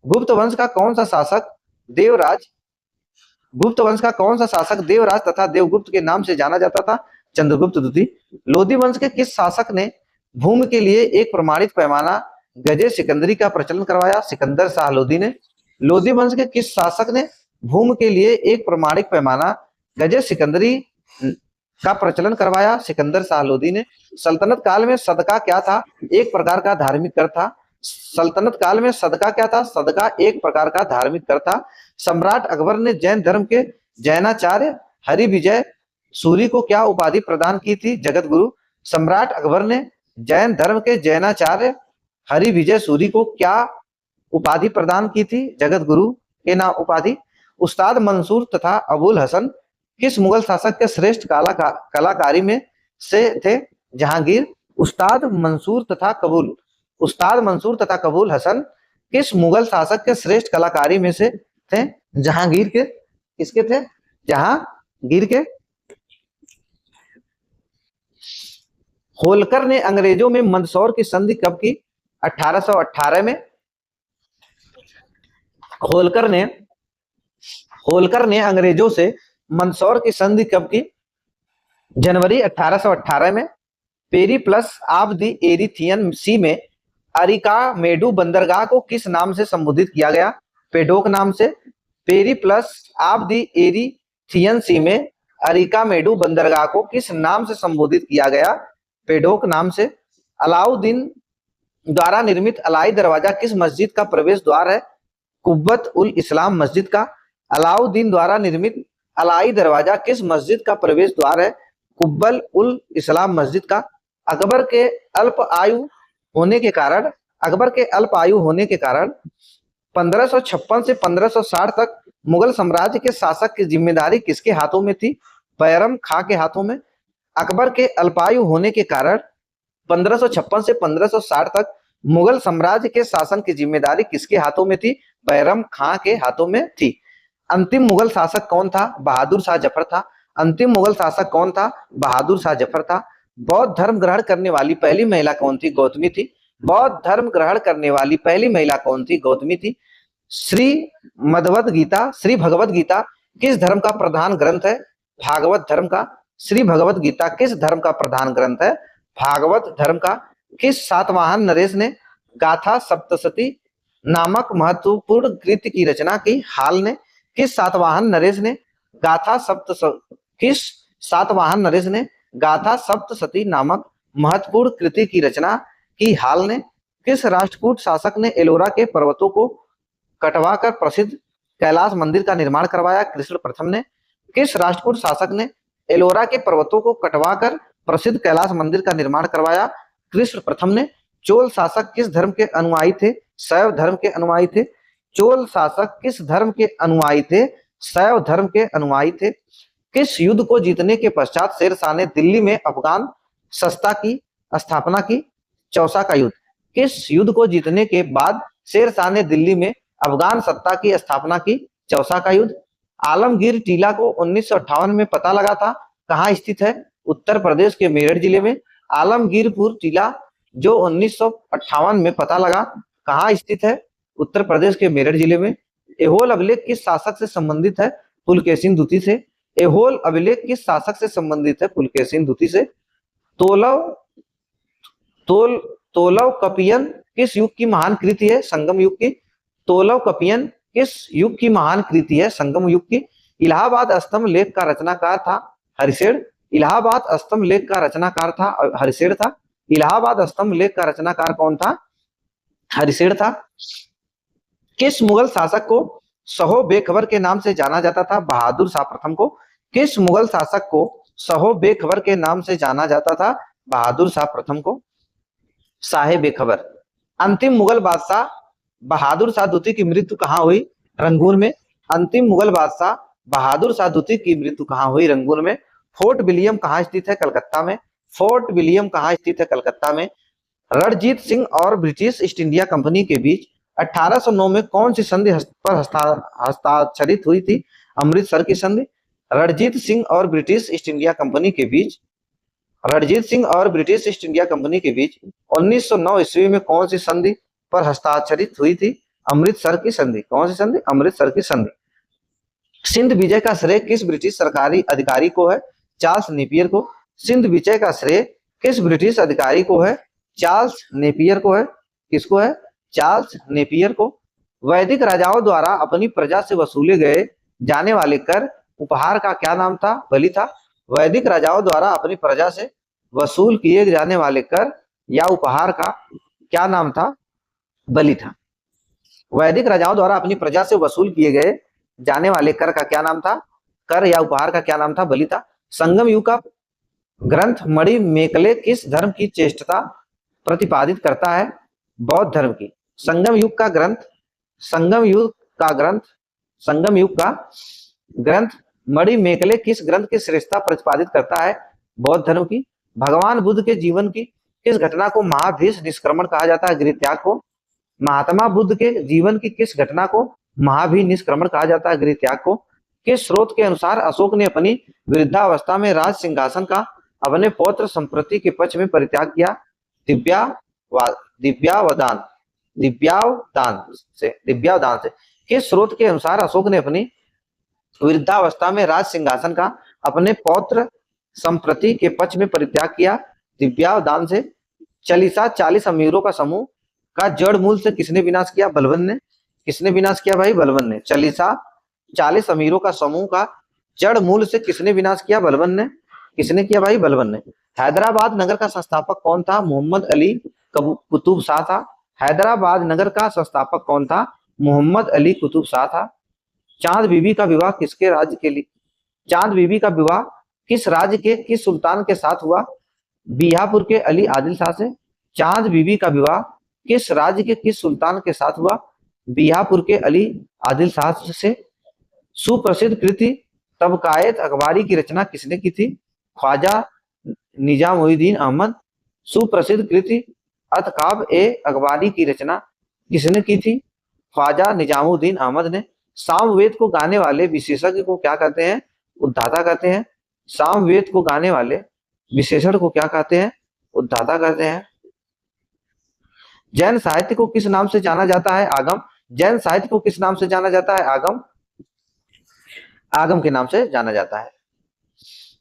Speaker 1: गुप्त वंश का कौन सा शासक देवराज तथा देवगुप्त के नाम से जाना जाता था? चंद्रगुप्त द्वितीय। लोधी वंश के किस शासक ने भूमि के लिए एक प्रमाणित पैमाना गजे सिकंदरी का प्रचलन करवाया? सिकंदर शाह लोधी ने। लोधी वंश के किस शासक ने भूमि के लिए एक प्रमाणिक पैमाना गजे सिकंदरी का प्रचलन करवाया? सिकंदर शाह लोधी ने। सल्तनत काल में सदका क्या था? एक प्रकार का धार्मिक कर था। सल्तनत काल में सदका क्या था? सदका एक प्रकार का धार्मिक कर था। सम्राट अकबर ने जैन धर्म के जैनाचार्य हरिविजय सूरी को क्या उपाधि प्रदान की थी? जगत गुरु। सम्राट अकबर ने जैन धर्म के जैनाचार्य हरिविजय सूरी को क्या उपाधि प्रदान की थी? जगत गुरु के नाम उपाधि। उस्ताद मंसूर तथा अबुल हसन किस मुगल शासक के श्रेष्ठ कलाकारी में से थे? जहांगीर। उस्ताद मंसूर तथा कबूल हसन किस मुगल शासक के श्रेष्ठ कलाकारी में से थे? जहांगीर के। किसके थे? जहांगीर के। होलकर ने अंग्रेजों में मंदसौर की संधि कब की? 1818 में। होलकर ने अंग्रेजों से मंदसौर की संधि कब की? जनवरी 1818 में। पेरिप्लस ऑफ द एरिथियन सी में अरिकामेडु बंदरगाह को किस नाम से संबोधित किया गया? पेडोक नाम से। पेरिप्लस ऑफ द एरिथियन सी में अरिकामेडु बंदरगाह को किस नाम से संबोधित किया गया? पेडोक नाम से। अलाउद्दीन द्वारा निर्मित अलाई दरवाजा किस मस्जिद का प्रवेश द्वार है? कुब्बत उल इस्लाम मस्जिद का। अलाउद्दीन द्वारा निर्मित अलाई दरवाजा किस मस्जिद का प्रवेश द्वार है? कुब्बल उल इस्लाम मस्जिद का। अकबर के अल्प आयु होने के कारण 1556 से 1560 तक मुगल साम्राज्य के शासक की जिम्मेदारी किसके हाथों में थी? बैरम खां के हाथों में। अकबर के अल्पायु होने के कारण 1556 से 1560 तक मुगल साम्राज्य के शासन की जिम्मेदारी किसके हाथों में थी? बैरम खां के हाथों में थी। अंतिम मुगल शासक कौन था? बहादुर शाह जफर था। अंतिम मुगल शासक कौन था? बहादुर शाह जफर था। बौद्ध धर्म ग्रहण करने वाली पहली महिला कौन थी? गौतमी थी। बौद्ध धर्म ग्रहण करने वाली पहली महिला कौन थी? गौतमी थी। श्री भगवत गीता किस धर्म का प्रधान ग्रंथ है? भागवत धर्म का। श्री भगवत गीता किस धर्म का प्रधान ग्रंथ है? भागवत धर्म का। किस सातवाहन नरेश ने गाथा सप्तशती नामक महत्वपूर्ण कृति की रचना की? हाल ने। किस सातवाहन नरेश ने गाथा सप्तशती नामक महत्वपूर्ण कृति की रचना की? हाल ने। किस राष्ट्रकूट शासक ने एलोरा के पर्वतों को कटवाकर प्रसिद्ध कैलाश मंदिर का निर्माण करवाया? कृष्ण प्रथम ने। किस राष्ट्रकूट शासक ने एलोरा के पर्वतों को कटवाकर प्रसिद्ध कैलाश मंदिर का निर्माण करवाया? कृष्ण प्रथम ने। चोल शासक किस धर्म के अनुयायी थे? शैव धर्म के अनुयायी थे। चोल शासक किस धर्म के अनुयायी थे? शैव धर्म के अनुयायी थे। किस युद्ध को जीतने के पश्चात शेरशाह ने दिल्ली में अफगान सत्ता की स्थापना की? चौसा का युद्ध। किस युद्ध को जीतने के बाद शेरशाह ने दिल्ली में अफगान सत्ता की स्थापना की? चौसा का युद्ध। आलमगीर टीला को 1958 में पता लगा था, कहाँ स्थित है? उत्तर प्रदेश के मेरठ जिले में। आलमगीरपुर टीला जो 1958 में पता लगा, कहाँ स्थित है? उत्तर प्रदेश के मेरठ जिले में। एहोल अभिलेख किस शासक से संबंधित है? पुलकेशिन द्वितीय से। एहोल अभिलेख किस शासक से संबंधित है? पुलकेशिन द्वितीय से। तोलव कपियन किस युग की महान कृति है? संगम युग की। तोलव कपियन किस युग की महान कृति है? संगम युग की। इलाहाबाद स्तंभ लेख का रचनाकार था हरिशेर। इलाहाबाद स्तंभ लेख का रचनाकार था हरिशेर था। इलाहाबाद स्तंभ लेख का रचनाकार कौन था? हरिशेर था। किस मुगल शासक को सहो बेखबर के नाम से जाना जाता था? बहादुर शाह प्रथम को। किस मुगल शासक को सहो बेखबर के नाम से जाना जाता था? बहादुर शाह प्रथम को। साहे बेखबर। अंतिम मुगल बादशाह बहादुर शाह द्वितीय की मृत्यु कहाँ हुई? रंगून में। अंतिम मुगल बादशाह बहादुर शाह द्वितीय की मृत्यु कहाँ हुई? रंगून में। फोर्ट विलियम कहाँ स्थित है? कलकत्ता में। फोर्ट विलियम कहाँ स्थित है? कलकत्ता में। रणजीत सिंह और ब्रिटिश ईस्ट इंडिया कंपनी के बीच 1809 में कौन सी संधि पर हस्ताक्षरित हुई थी? अमृतसर की संधि। रणजीत सिंह और ब्रिटिश ईस्ट इंडिया कंपनी के बीच 1909 ईस्वी में कौन सी संधि पर हस्ताक्षरित हुई थी? अमृतसर की संधि। कौन सी संधि? अमृतसर की संधि। सिंध विजय का श्रेय किस ब्रिटिश सरकारी अधिकारी को है? चार्ल्स नेपियर को। सिंध विजय का श्रेय किस ब्रिटिश अधिकारी को है? चार्ल्स नेपियर को है। किसको है? चार्ल्स नेपियर को। वैदिक राजाओं द्वारा अपनी प्रजा से वसूले गए जाने वाले कर उपहार का क्या नाम था? बलि था। वैदिक राजाओं द्वारा अपनी प्रजा से वसूल किए जाने वाले कर या उपहार का क्या नाम था? बलि था। वैदिक राजाओं द्वारा अपनी प्रजा से वसूल किए गए जाने वाले कर का क्या नाम था? कर या उपहार का क्या नाम था? बलि था। संगम युग का ग्रंथ मणिमेकले किस धर्म की चेष्टता प्रतिपादित करता है? बौद्ध धर्म की। संगम युग का ग्रंथ मणिमेकले किस ग्रंथ की श्रेष्ठता प्रतिपादित करता है? बौद्ध धर्म की। भगवान बुद्ध के जीवन की किस घटना को महाभीष निष्क्रमण कहा जाता है? गृहत्याग को। महात्मा बुद्ध के जीवन की किस घटना को महाभीष निष्क्रमण कहा जाता है? गृहत्याग को। किस स्रोत के अनुसार अशोक ने अपनी वृद्धावस्था में राज सिंहासन का अपने पौत्र संप्रति के पक्ष में परित्याग किया? दिव्यावदान से। किस स्रोत के अनुसार अशोक ने अपनी वृद्धावस्था में राज सिंहासन का अपने पौत्र संप्रति के पक्ष में परित्याग किया? दिव्या दान से। चालीसा 40 अमीरों का समूह का जड़ मूल से किसने विनाश किया? बलबन ने। किसने विनाश किया भाई? बलबन ने। चालीसा 40 अमीरों का समूह का जड़ मूल से किसने विनाश किया? बलबन ने। किसने किया भाई? बलबन ने। हैदराबाद नगर का संस्थापक कौन था? मोहम्मद अली कुतुब शाह था। हैदराबाद नगर का संस्थापक कौन था? मोहम्मद अली कुतुब शाह था। चांद बीबी का विवाह किसके राज्य के लिए चांद बीबी का विवाह किस राज्य के किस सुल्तान के साथ हुआ? बीहापुर के अली आदिल शाह से। चांद बीबी का विवाह किस राज्य के किस सुल्तान के साथ हुआ? बीहापुर के अली आदिल शाह से। सुप्रसिद्ध कृति तबकायत अखबारी की रचना किसने की थी? ख्वाजा निजामुद्दीन अहमद। सुप्रसिद्ध कृति अतकाब ए अखबारी की रचना किसने की थी? ख्वाजा निजामुद्दीन अहमद ने। सामवेद को गाने वाले विशेषज्ञ को क्या कहते हैं? उद्धाता कहते हैं। सामवेद को गाने वाले विशेषण को क्या कहते हैं? उद्धाता कहते हैं। जैन साहित्य को किस नाम से जाना जाता है? आगम। जैन साहित्य को किस नाम से जाना जाता है? आगम। आगम के नाम से जाना जाता है।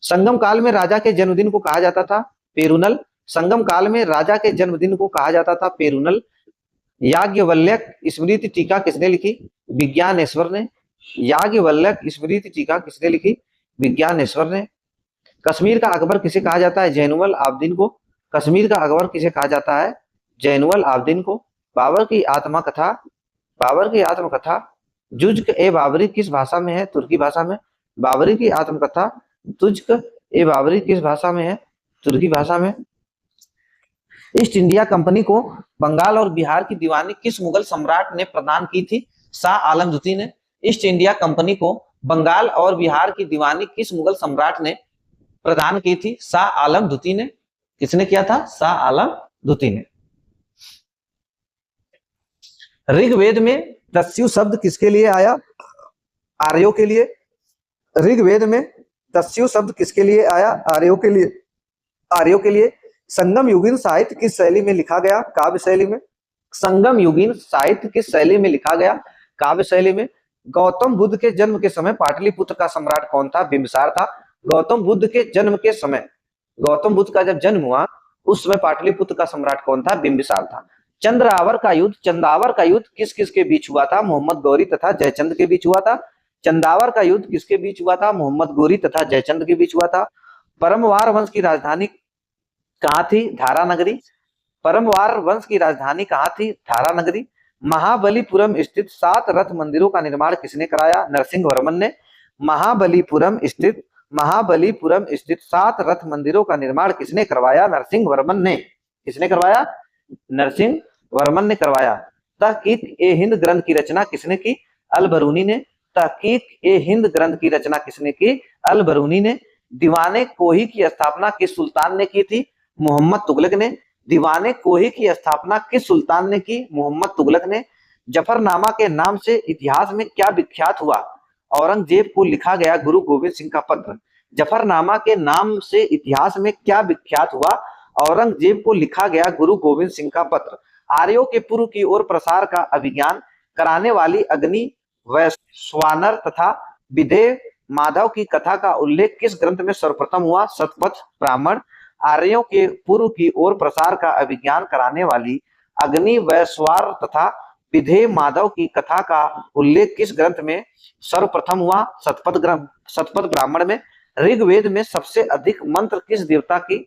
Speaker 1: संगम काल में राजा के जन्मदिन को कहा जाता था पेरुनल। संगम काल में राजा के जन्मदिन को कहा जाता था पेरुनल। याज्ञवल्क्य स्मृति टीका किसने लिखी? विज्ञानेश्वर ने। याज्ञवल्क्य स्मृति टीका किसने लिखी? विज्ञानेश्वर ने। कश्मीर का अकबर किसे कहा जाता है? जैनुल आबदीन को। कश्मीर का अकबर किसे कहा जाता है? जैनुल आबदीन को। बाबर की आत्मकथा जुज्क ए बाबरी किस भाषा में है? तुर्की भाषा में। बाबरी की आत्मकथा जुज्क ए बाबरी किस भाषा में है? तुर्की भाषा में। ईस्ट इंडिया कंपनी को बंगाल और बिहार की दीवानी किस मुगल सम्राट ने प्रदान की थी? शाह आलम द्वितीय ने। ईस्ट इंडिया कंपनी को बंगाल और बिहार की दीवानी किस मुगल सम्राट ने प्रदान की थी? शाह आलम द्वितीय ने। किसने किया था? शाह आलम द्वितीय ने। ऋग्वेद में दस्यु शब्द किसके लिए आया? आर्यों के लिए। ऋग्वेद में दस्यु शब्द किसके लिए आया? आर्यों के लिए। आर्यों के लिए। संगम युगीन साहित्य किस शैली में लिखा गया? काव्य शैली में। संगम युगीन साहित्य किस शैली में लिखा गया? काव्य शैली में। गौतम बुद्ध के जन्म के समय पाटलिपुत्र का सम्राट कौन था? बिंबिसार था। गौतम बुद्ध के जन्म के समय, गौतम बुद्ध का जब जन्म हुआ उस समय पाटलिपुत्र का सम्राट कौन था? बिंबिसार था। चंद्रावर का युद्ध किस किस के बीच हुआ था? मोहम्मद गौरी तथा जयचंद के बीच हुआ था। चंदावर का युद्ध किसके बीच हुआ था? मोहम्मद गौरी तथा जयचंद के बीच हुआ था। परमवार वंश की राजधानी कहाँ थी? धारा नगरी। परमवार वंश की राजधानी कहाँ थी? धारा नगरी। महाबलीपुरम स्थित 7 रथ मंदिरों का निर्माण किसने कराया? नरसिंह वर्मन ने। महाबलीपुरम स्थित 7 रथ मंदिरों का निर्माण किसने करवाया? नरसिंह वर्मन ने। किसने करवाया? नरसिंह वर्मन ने करवाया। तहकीक ए हिंद ग्रंथ की रचना किसने की? अल बरूनी ने। तहकीक ए हिंद ग्रंथ की रचना किसने की? अल बरूनी ने। दीवाने कोही की स्थापना किस सुल्तान ने की थी? मोहम्मद तुगलक ने। दीवाने कोही की स्थापना किस सुल्तान ने की? मोहम्मद तुगलक ने। जफरनामा के नाम से इतिहास में क्या विख्यात हुआ? औरंगजेब को लिखा गया गुरु गोविंद सिंह का पत्र। जफरनामा के नाम से इतिहास में क्या विख्यात हुआ? औरंगजेब को लिखा गया गुरु गोविंद सिंह का पत्र। आर्यों के पूर्व की ओर प्रसार का अभिज्ञान कराने वाली अग्नि वैश्वानर तथा विधेय माधव की कथा का उल्लेख किस ग्रंथ में सर्वप्रथम हुआ? शतपथ ब्राह्मण। आर्यों के पूर्व की ओर प्रसार का अभिज्ञान कराने वाली अग्नि वैश्वार तथा विधेय माधव की कथा का उल्लेख किस ग्रंथ में सर्वप्रथम हुआ? शतपथ ब्राह्मण में। ऋग्वेद में सबसे अधिक मंत्र किस देवता की?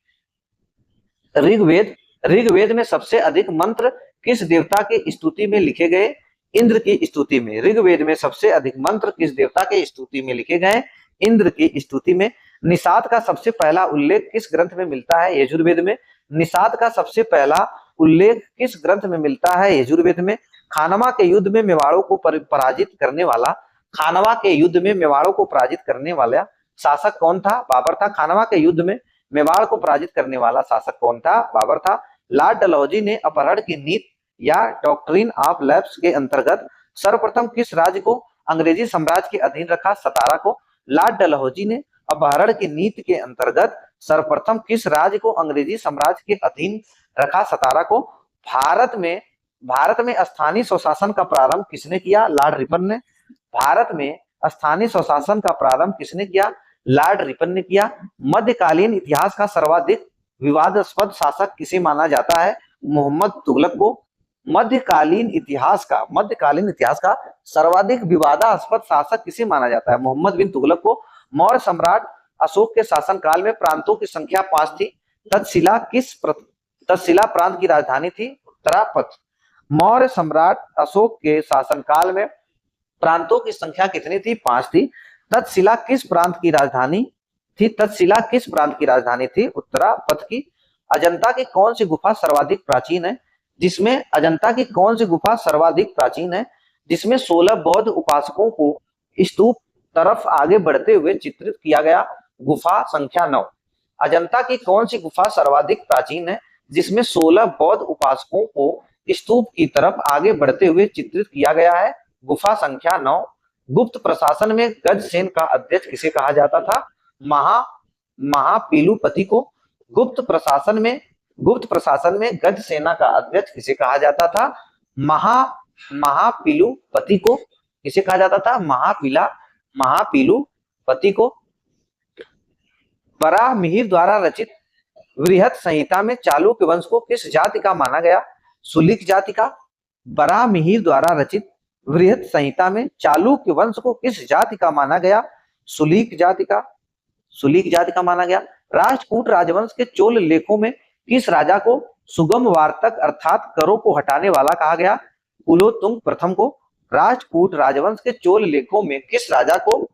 Speaker 1: ऋग्वेद में सबसे अधिक मंत्र किस देवता के स्तुति में लिखे गए? इंद्र की स्तुति में। ऋग्वेद में सबसे अधिक मंत्र किस देवता के स्तुति में लिखे गए? इंद्र की स्तुति में। निषाद का सबसे पहला उल्लेख किस ग्रंथ में मिलता है? यजुर्वेद में। निषाद का सबसे पहला उल्लेख किस ग्रंथ में मिलता है? यजुर्वेद में। खानवा के युद्ध में मेवाड़ों को पराजित करने वाला शासक कौन था? बाबर था। खानवा के युद्ध में मेवाड़ को पराजित करने वाला शासक कौन था? बाबर था। लॉर्ड डलहौजी ने अपहरण की नीति या डॉक्ट्रिन ऑफ लैप्स के अंतर्गत सर्वप्रथम किस राज्य को अंग्रेजी साम्राज्य के अधीन रखा? सतारा को। लॉर्ड डलहौजी ने अपहरण की नीति के अंतर्गत सर्वप्रथम किस राज्य को अंग्रेजी साम्राज्य के अधीन रखा? सतारा को। भारत में स्थानीय स्वशासन का प्रारंभ किसने किया? लॉर्ड रिपन ने। भारत में स्थानीय स्वशासन का प्रारंभ किसने किया? लॉर्ड रिपन ने किया। मध्यकालीन इतिहास का सर्वाधिक विवादास्पद शासक किसे माना जाता है? मोहम्मद तुगलक को। मध्यकालीन इतिहास का सर्वाधिक विवादास्पद शासक किसे माना जाता है? मोहम्मद बिन तुगलक को। मौर्य सम्राट अशोक के शासनकाल में प्रांतों की संख्या 5 थी। तक्षशिला प्रांत की राजधानी थी? उत्तरापथ। मौर्य सम्राट अशोक के शासनकाल में प्रांतों की संख्या कितनी थी? 5 थी। तक्षशिला किस प्रांत की राजधानी थी? उत्तरापथ की। अजंता की कौन सी गुफा सर्वाधिक प्राचीन है? जिसमें 16 बौद्ध उपासकों को स्तूप तरफ आगे बढ़ते हुए चित्रित किया गया? गुफा संख्या 9। अजंता की कौन सी गुफा सर्वाधिक प्राचीन है जिसमें 16 बौद्ध उपासकों को स्तूप की तरफ आगे बढ़ते हुए चित्रित किया गया है? गुफा संख्या 9। गुप्त प्रशासन में गजसेन का अध्यक्ष किसे कहा जाता था? महापीलुपति को। गुप्त प्रशासन में गजसेना का अध्यक्ष किसे कहा जाता था? महापीलुपति को। किसे कहा जाता था? महापीलुपति को। वराहमिहिर द्वारा रचित वृहत संहिता में चालुक्य वंश को किस जाति का माना गया? सुलीक जाति का। वराहमिहिर द्वारा रचित वृहत संहिता में चालुक्य वंश को किस जाति का माना गया? सुलीक जाति का माना गया। राष्ट्रकूट राजवंश के चोल लेखों में किस राजा को सुगम वार्तक अर्थात करों को हटाने वाला कहा गया? कुलोत्तुंग प्रथम को। राष्ट्रकूट राजवंश के चोल लेखों में किस राजा को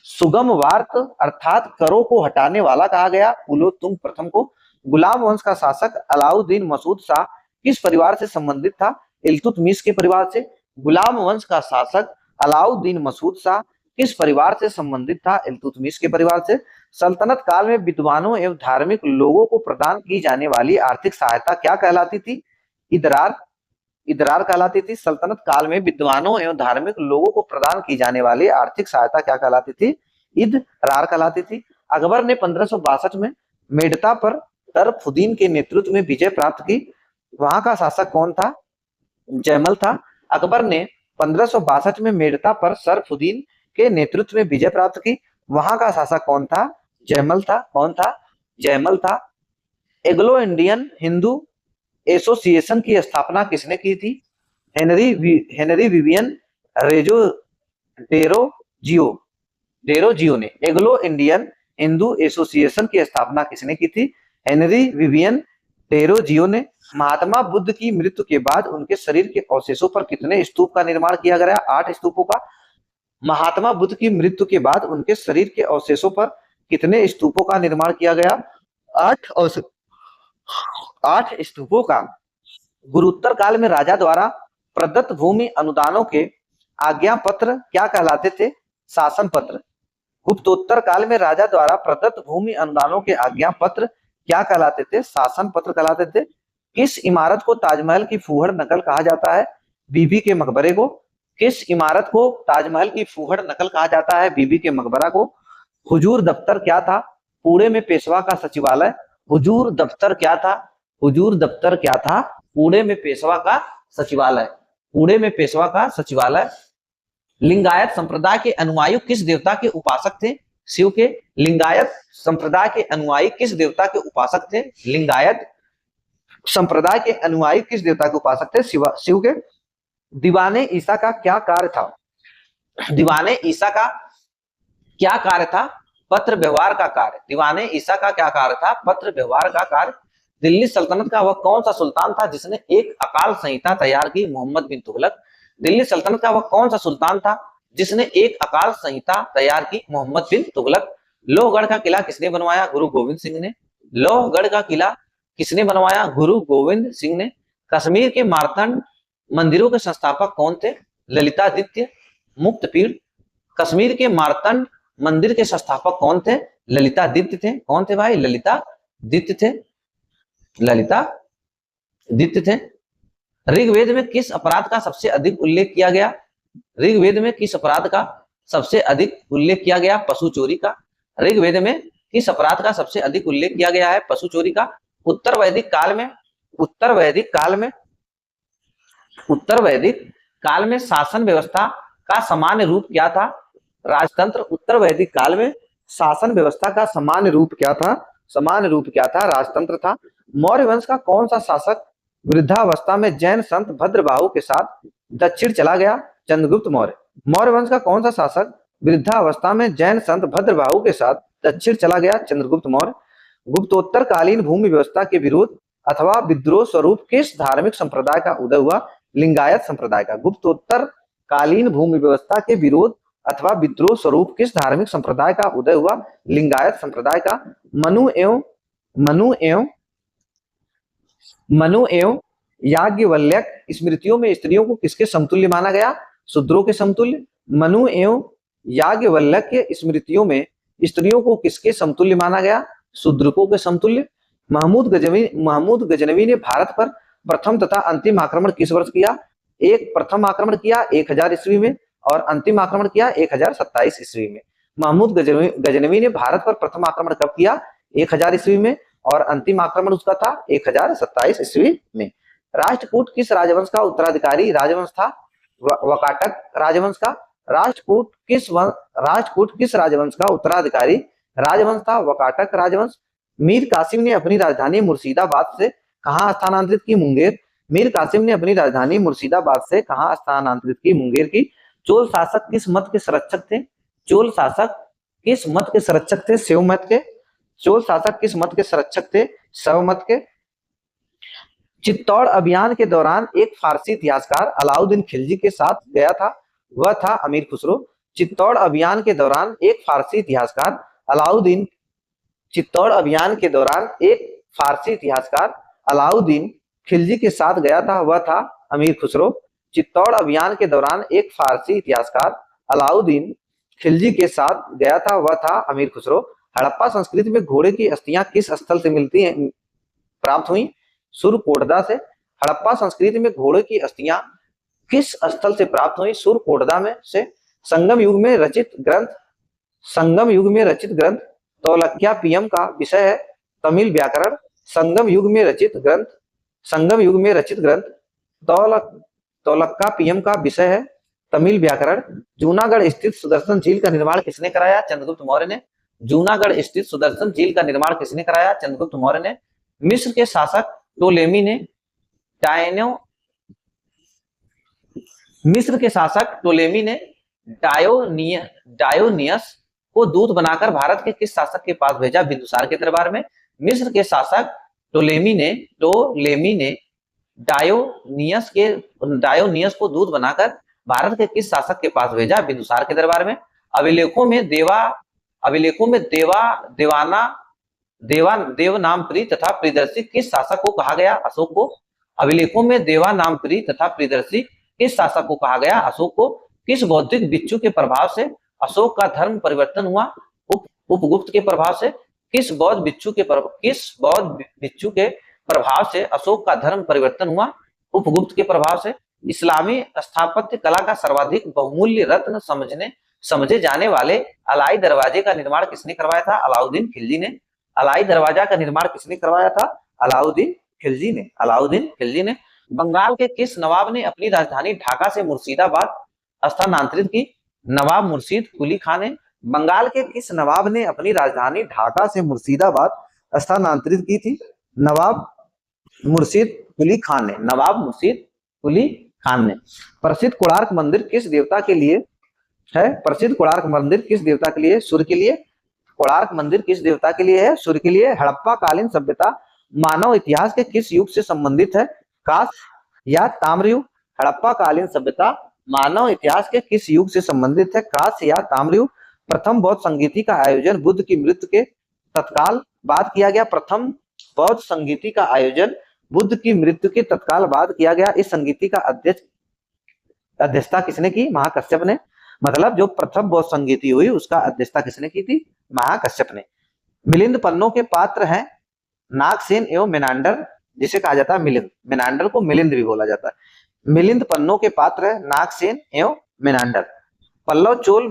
Speaker 1: सुगम वार्त अर्थात करों को हटाने वाला कहा गया? कुलोत्तुंग प्रथम को। गुलाम वंश का शासक अलाउद्दीन मसूद शाह किस परिवार से संबंधित था? इल्तुतमिश के परिवार से। गुलाम वंश का शासक अलाउद्दीन मसूद शाह किस परिवार से संबंधित था? इल्तुतमिश के परिवार से। सल्तनत काल में विद्वानों एवं धार्मिक लोगों को प्रदान की जाने वाली आर्थिक सहायता क्या कहलाती थी? इदरार कहलाती थी। सल्तनत काल में विद्वानों एवं धार्मिक लोगों को प्रदान की जाने वाली आर्थिक सहायता क्या कहलाती थी? इदरार कहलाती थी। अकबर ने 1562 में मेड़ता पर तरफुद्दीन के नेतृत्व में विजय प्राप्त की। वहां का शासक कौन था? जयमल था। अकबर ने 1562 में मेड़ता पर सरफुद्दीन के नेतृत्व में विजय प्राप्त की। वहां का शासक कौन था? जयमल था। कौन था? जयमल था। एग्लो इंडियन हिंदू एसोसिएशन की स्थापना किसने की थी? हेनरी विवियन डेरोजियो ने। एग्लो इंडियन हिंदू एसोसिएशन की स्थापना किसने की थी? हेनरी विवियन डेरोजियो ने। महात्मा बुद्ध की मृत्यु के बाद उनके शरीर के अवशेषों पर कितने स्तूप का निर्माण किया गया? 8 स्तूपों का। महात्मा बुद्ध की मृत्यु के बाद उनके शरीर के अवशेषों पर कितने स्तूपों का निर्माण किया गया? 8 स्तूपों का। गुरुत्तर काल में राजा द्वारा प्रदत्त भूमि अनुदानों के आज्ञा पत्र क्या कहलाते थे? शासन पत्र। गुप्तोत्तर काल में राजा द्वारा प्रदत्त भूमि अनुदानों के आज्ञा पत्र क्या कहलाते थे? शासन पत्र कहलाते थे। किस इमारत को ताजमहल की फूहड़ नकल कहा जाता है? बीबी के मकबरे को। किस इमारत को ताजमहल की फूहड़ नकल कहा जाता है? बीबी के मकबरा को। हुजूर दफ्तर क्या था? पुणे में पेशवा का सचिवालय। हुजूर दफ्तर क्या था? पुणे में पेशवा का सचिवालय। लिंगायत संप्रदाय के अनुयायी किस देवता के उपासक थे? शिव के। लिंगायत संप्रदाय के अनुयायी किस देवता के उपासक थे? लिंगायत संप्रदाय के अनुयायी किस देवता के उपासक थे? शिव के। दीवाने ईसा का क्या कार्य था? पत्र व्यवहार का कार्य। दीवाने ईसा का क्या कार्य था? पत्र व्यवहार का कार्य। दिल्ली सल्तनत का वह कौन सा सुल्तान था जिसने एक अकाल संहिता तैयार की? मोहम्मद बिन तुगलक। दिल्ली सल्तनत का वह कौन सा सुल्तान था जिसने एक अकाल संहिता तैयार की? मोहम्मद बिन तुगलक। लोहगढ़ का किला किसने बनवाया? गुरु गोविंद सिंह ने। लोहगढ़ का किला किसने बनवाया? गुरु गोविंद सिंह ने। कश्मीर के मार्तंड मंदिरों के संस्थापक कौन थे? ललितादित्य। मुक्तपीठ। कश्मीर के मार्तंड मंदिर के संस्थापक कौन थे? ललितादित्य थे। कौन थे भाई? ललितादित्य थे। ऋग्वेद में किस अपराध का सबसे अधिक उल्लेख किया गया? ऋग्वेद में किस अपराध का सबसे अधिक उल्लेख किया गया? पशु चोरी का। ऋग्वेद में किस अपराध का सबसे अधिक उल्लेख किया गया है? पशु चोरी का। उत्तर वैदिक काल में शासन व्यवस्था का सामान्य रूप क्या था? राजतंत्र। उत्तर वैदिक काल में शासन व्यवस्था का सामान्य रूप क्या था? सामान्य रूप क्या था? राजतंत्र था। मौर्य वंश का कौन सा शासक वृद्धावस्था में जैन संत भद्रबाहु के साथ दक्षिण चला गया? चंद्रगुप्त मौर्य। मौर्य वंश का कौन सा शासक वृद्धावस्था में जैन संत भद्रबाहु के साथ दक्षिण चला गया? चंद्रगुप्त मौर्य। गुप्तोत्तर कालीन भूमि व्यवस्था के विरोध अथवा विद्रोह स्वरूप किस धार्मिक संप्रदाय का उदय हुआ? लिंगायत संप्रदाय का। गुप्तोत्तर कालीन भूमि व्यवस्था के विरोध अथवा विद्रोह स्वरूप किस धार्मिक संप्रदाय का उदय हुआ? लिंगायत संप्रदाय का। मनु एवं याज्ञवल्क्य स्मृतियों में स्त्रियों को किसके समतुल्य माना गया? शूद्रों के समतुल्य। मनु एवं याज्ञवल्क्य स्मृतियों में स्त्रियों को किसके समतुल्य माना गया? शूद्रकों के समतुल्य। महमूद गजनवी ने भारत पर प्रथम तथा अंतिम आक्रमण किस वर्ष किया? प्रथम आक्रमण किया 1000 ईस्वी में और अंतिम आक्रमण किया 1027 ईस्वी में। महमूद गजनवी ने भारत पर प्रथम आक्रमण कब किया? 1000 ईस्वी में और अंतिम आक्रमण उसका था 1027 ईस्वी में। राष्ट्रकूट किस राजवंश का उत्तराधिकारी राजवंश था? वकाटक राजवंश का। राष्ट्रकूट किस राजवंश का उत्तराधिकारी राजवंश था? वकाटक राजवंश। मीर कासिम ने अपनी राजधानी मुर्शिदाबाद से कहां स्थानांतरित की? मुंगेर। मीर कासिम ने अपनी राजधानी मुर्शिदाबाद से कहां स्थानांतरित की? मुंगेर की। चोल शासक किस मत के संरक्षक थे? चोल शासक किस मत के संरक्षक थे? शैव मत के। चोल शासक किस मत के संरक्षक थे? शैव मत के। चित्तौड़ अभियान के दौरान एक फारसी इतिहासकार अलाउद्दीन खिलजी के साथ गया था, वह था अमीर खुसरो। चित्तौड़ अभियान के दौरान एक फारसी इतिहासकार अलाउद्दीन खिलजी के साथ गया था, वह था अमीर खुसरो। चित्तौड़ अभियान के दौरान एक फारसी इतिहासकार अलाउद्दीन खिलजी के साथ गया था, वह था अमीर खुसरो। हड़प्पा संस्कृति में घोड़े की अस्थियां किस स्थल से प्राप्त हुई? सुरकोटदा से। हड़प्पा संस्कृति में घोड़े की अस्थियां किस स्थल से प्राप्त हुई? सुरकोटदा में से। संगम युग में रचित ग्रंथ तौलक्यापियम का विषय है तमिल व्याकरण। संगम युग में रचित ग्रंथ तौलक्यापियम का विषय है तमिल व्याकरण। जूनागढ़ स्थित सुदर्शन झील का निर्माण किसने कराया? चंद्रगुप्त मौर्य ने। जूनागढ़ स्थित सुदर्शन झील का निर्माण किसने कराया? चंद्रगुप्त मौर्य ने। मिस्र के शासक टोलेमी ने डायोनियस को दूत बनाकर भारत के किस शासक के पास भेजा? बिंदुसार के दरबार में। मिस्र के शासक टोलेमी ने डायोनियस को दूत बनाकर भारत के किस शासक के पास भेजा? बिंदुसार के दरबार में। अभिलेखों में देवा नाम प्री तथा प्रियदर्शी किस शासक को कहा गया? अशोक को। अभिलेखों में देवा नाम प्री तथा प्रियदर्शी किस शासक को कहा गया? अशोक को। किस बौद्धिक बिच्छू के प्रभाव से अशोक का धर्म परिवर्तन हुआ? उपगुप्त के प्रभाव से। किस बौद्ध बिच्छू के प्रभाव से अशोक का धर्म परिवर्तन हुआ? उपगुप्त के प्रभाव से। इस्लामी स्थापत्य कला का सर्वाधिक बहुमूल्य रत्न समझे जाने वाले अलाई दरवाजे का निर्माण किसने करवाया था? अलाउद्दीन खिलजी ने। अलाई दरवाजा का निर्माण किसने करवाया था? अलाउद्दीन खिलजी ने। बंगाल के किस नवाब ने अपनी राजधानी ढाका से मुर्शिदाबाद स्थानांतरित की? नवाब मुर्शीद कुली खान ने। बंगाल के किस नवाब ने अपनी राजधानी ढाका से मुर्शिदाबाद स्थानांतरित की थी? नवाब मुर्शीद कुली खान ने। प्रसिद्ध कोणार्क मंदिर किस देवता के लिए है? प्रसिद्ध कोणार्क मंदिर किस देवता के लिए? सूर्य के लिए। कोणार्क मंदिर किस देवता के लिए है? सूर्य के लिए। हड़प्पा कालीन सभ्यता मानव इतिहास के किस युग से संबंधित है? कांस्य या ताम्रयुग। हड़प्पा कालीन सभ्यता मानव इतिहास के किस युग से संबंधित है? कांस्य या ताम्रयुग। प्रथम बौद्ध संगीति का आयोजन बुद्ध की मृत्यु के तत्काल बाद किया गया। प्रथम बौद्ध संगीति का आयोजन बुद्ध की मृत्यु के तत्काल बाद किया गया। इस संगीति का अध्यक्षता किसने की? महाकश्यप ने। मतलब जो प्रथम बौद्ध संगीति हुई उसका अध्यक्षता किसने की थी? महाकश्यप ने। मिलिंद पन्नों के पात्र हैं नागसेन एवं मेनांडर, जिसे कहा जाता है मिलिंद। मेनांडर को मिलिंद भी बोला जाता है। मिलिंद पन्नों के पात्र है नागसेन एवं मेनांडर। पल्लव चोल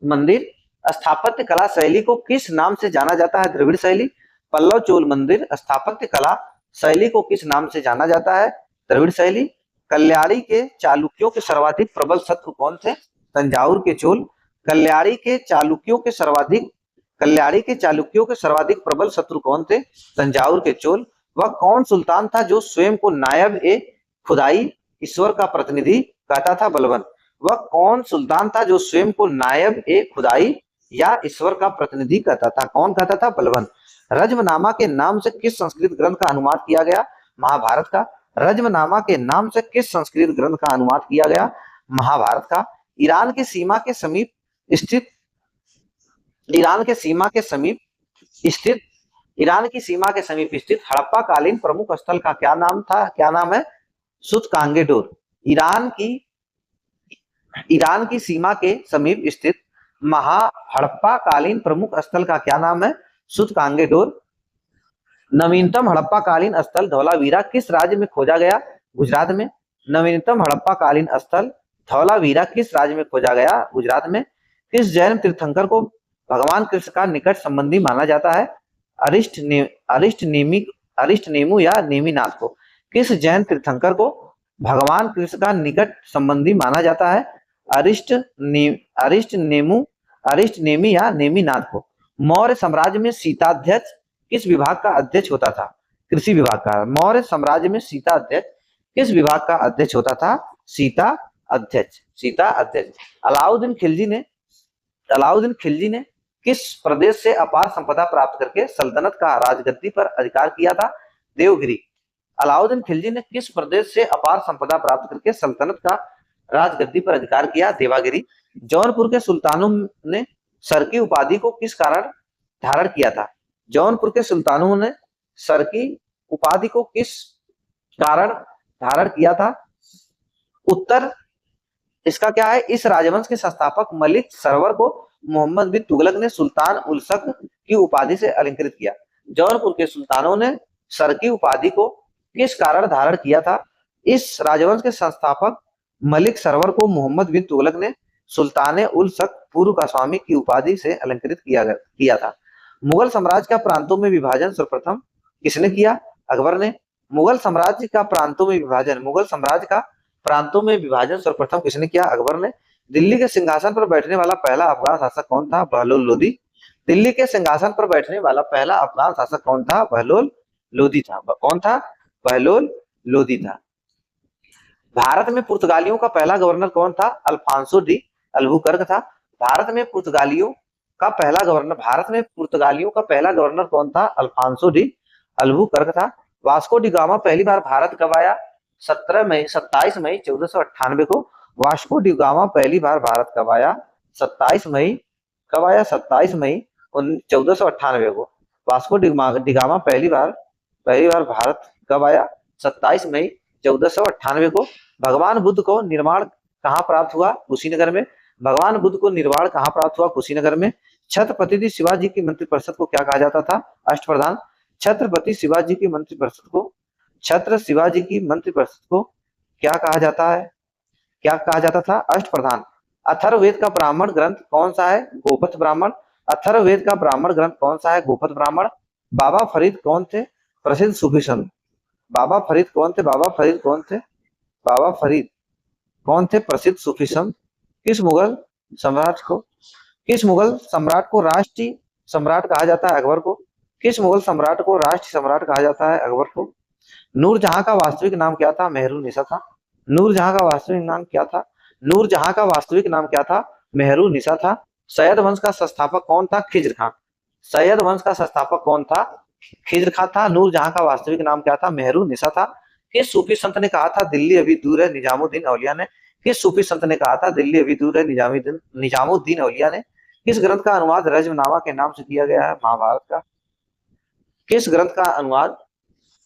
Speaker 1: मंदिर स्थापत्य कला शैली को किस नाम से जाना जाता है? द्रविड़ शैली। पल्लव चोल मंदिर स्थापत्य कला शैली को किस नाम से जाना जाता है? द्रविड़ शैली। कल्याणी के चालुक्यों के सर्वाधिक प्रबल शत्रु कौन थे? तंजावुर के चोल। कल्याणी के चालुक्यों के सर्वाधिक कल्याणी के चालुक्यों के सर्वाधिक प्रबल शत्रु कौन थे? तंजावुर के चोल। वह कौन सुल्तान था जो स्वयं को नायब ए खुदाई ईश्वर का प्रतिनिधि कहता था? बलबन। वह कौन सुल्तान था जो स्वयं को नायब ए खुदाई या ईश्वर का प्रतिनिधि कहता था? कौन कहता था? बलबन। रज्मनामा के नाम से किस संस्कृत ग्रंथ का अनुवाद किया गया? महाभारत का। रज्मनामा के नाम से किस संस्कृत ग्रंथ का अनुवाद किया गया? महाभारत का। ईरान की सीमा के समीप स्थित ईरान की सीमा के समीप स्थित हड़प्पा कालीन प्रमुख स्थल का क्या नाम है? सुतकांगेडोर। ईरान की सीमा के समीप स्थित हड़प्पा कालीन प्रमुख स्थल का क्या नाम है? सुतकांगेडोर। नवीनतम हड़प्पा कालीन स्थल धौलावीरा किस राज्य में खोजा गया? गुजरात में। नवीनतम हड़प्पा कालीन स्थल धौलावीरा किस राज्य में खोजा गया? गुजरात में। किस जैन तीर्थंकर को भगवान कृष्ण का निकट संबंधी माना जाता है? अरिष्ट नेमु या नेमिनाथ को। किस जैन तीर्थंकर को भगवान कृष्ण का निकट संबंधी माना जाता है? अरिष्ट नेमि या नेमिनाथ को। मौर्य साम्राज्य में सीताध्यक्ष किस विभाग का अध्यक्ष होता था? कृषि विभाग का। मौर्य साम्राज्य में सीता अध्यक्ष किस विभाग का अध्यक्ष होता था? सीता अध्यक्ष। अलाउद्दीन खिलजी ने किस प्रदेश से अपार संपदा प्राप्त करके सल्तनत का राजगद्दी पर अधिकार किया था? देवगिरी। अलाउद्दीन खिलजी ने किस प्रदेश से अपार संपदा प्राप्त करके सल्तनत का राजगद्दी पर अधिकार किया? देवगिरी। जौनपुर के सुल्तानों ने सर की उपाधि को किस कारण धारण किया था? जौनपुर के सुल्तानों ने सर की उपाधि को किस कारण धारण किया था? उत्तर इसका क्या है? इस राजवंश के संस्थापक मलिक सरवर को मोहम्मद बिन तुगलक ने सुल्तान उल शक की उपाधि से अलंकृत किया। जौनपुर के सुल्तानों ने सर की उपाधि को किस कारण धारण किया था? इस राजवंश के संस्थापक मलिक सरवर को मोहम्मद बिन तुगलक ने सुल्तान उल शक पूर्व का स्वामी की उपाधि से अलंकृत किया था। मुगल साम्राज्य का प्रांतों में विभाजन सर्वप्रथम किसने किया? अकबर ने। मुगल साम्राज्य का प्रांतों में विभाजन सर्वप्रथम किसने किया? अकबर ने। दिल्ली के सिंहासन पर बैठने वाला पहला अफगान शासक कौन था? बहलोल लोदी। दिल्ली के सिंहासन पर बैठने वाला पहला अफगान शासक कौन था? बहलोल लोदी था। कौन था? बहलोल लोदी था। भारत में पुर्तगालियों का पहला गवर्नर कौन था? अल्फांसो डी अल्बुकर्क था। भारत में पुर्तगालियों का पहला गवर्नर कौन था? अल्फांसो डी अल्बुकर्क था। वास्को डी गामा पहली बार भारत कब आया? 27 मई 1498 को। वास्को डी गामा पहली बार भारत कब आया? 27 मई 1498 को। वास्को डी गामा पहली बार भारत कब आया? 27 मई 1498 को। भगवान बुद्ध को निर्माण कहाँ प्राप्त हुआ? कुशीनगर में। भगवान बुद्ध को निर्वाण कहाँ प्राप्त हुआ? कुशीनगर में। छत्रपति शिवाजी की मंत्रिपरिषद को क्या कहा जाता था? अष्टप्रधान। छत्रपति शिवाजी की मंत्रिपरिषद को क्या कहा जाता था? अष्टप्रधान। अथर्ववेद का ब्राह्मण ग्रंथ कौन सा है? गोपथ ब्राह्मण। अथर्ववेद का ब्राह्मण ग्रंथ कौन सा है? गोपथ ब्राह्मण। बाबा फरीद कौन थे? प्रसिद्ध सूफी संत। बाबा फरीद कौन थे? प्रसिद्ध सूफी संत। किस मुगल सम्राट को राष्ट्रीय सम्राट कहा जाता है? अकबर को। किस मुगल सम्राट को राष्ट्रीय सम्राट कहा जाता है? अकबर को। नूरजहां का वास्तविक नाम क्या था? मेहरुनिसा था। नूरजहां का वास्तविक नाम क्या था? मेहरुनिसा था। सैयद वंश का संस्थापक कौन था? खिज्र खां था। नूरजहां का वास्तविक नाम क्या था? मेहरुनिसा था। किस सूफी संत ने कहा था दिल्ली अभी दूर है? निजामुद्दीन औलिया ने। किस सूफी संत ने कहा था दिल्ली अभी दूर है? निजामुद्दीन औलिया ने। किस ग्रंथ का अनुवाद रज्मनामा के नाम से किया गया है? महाभारत का। किस ग्रंथ का अनुवाद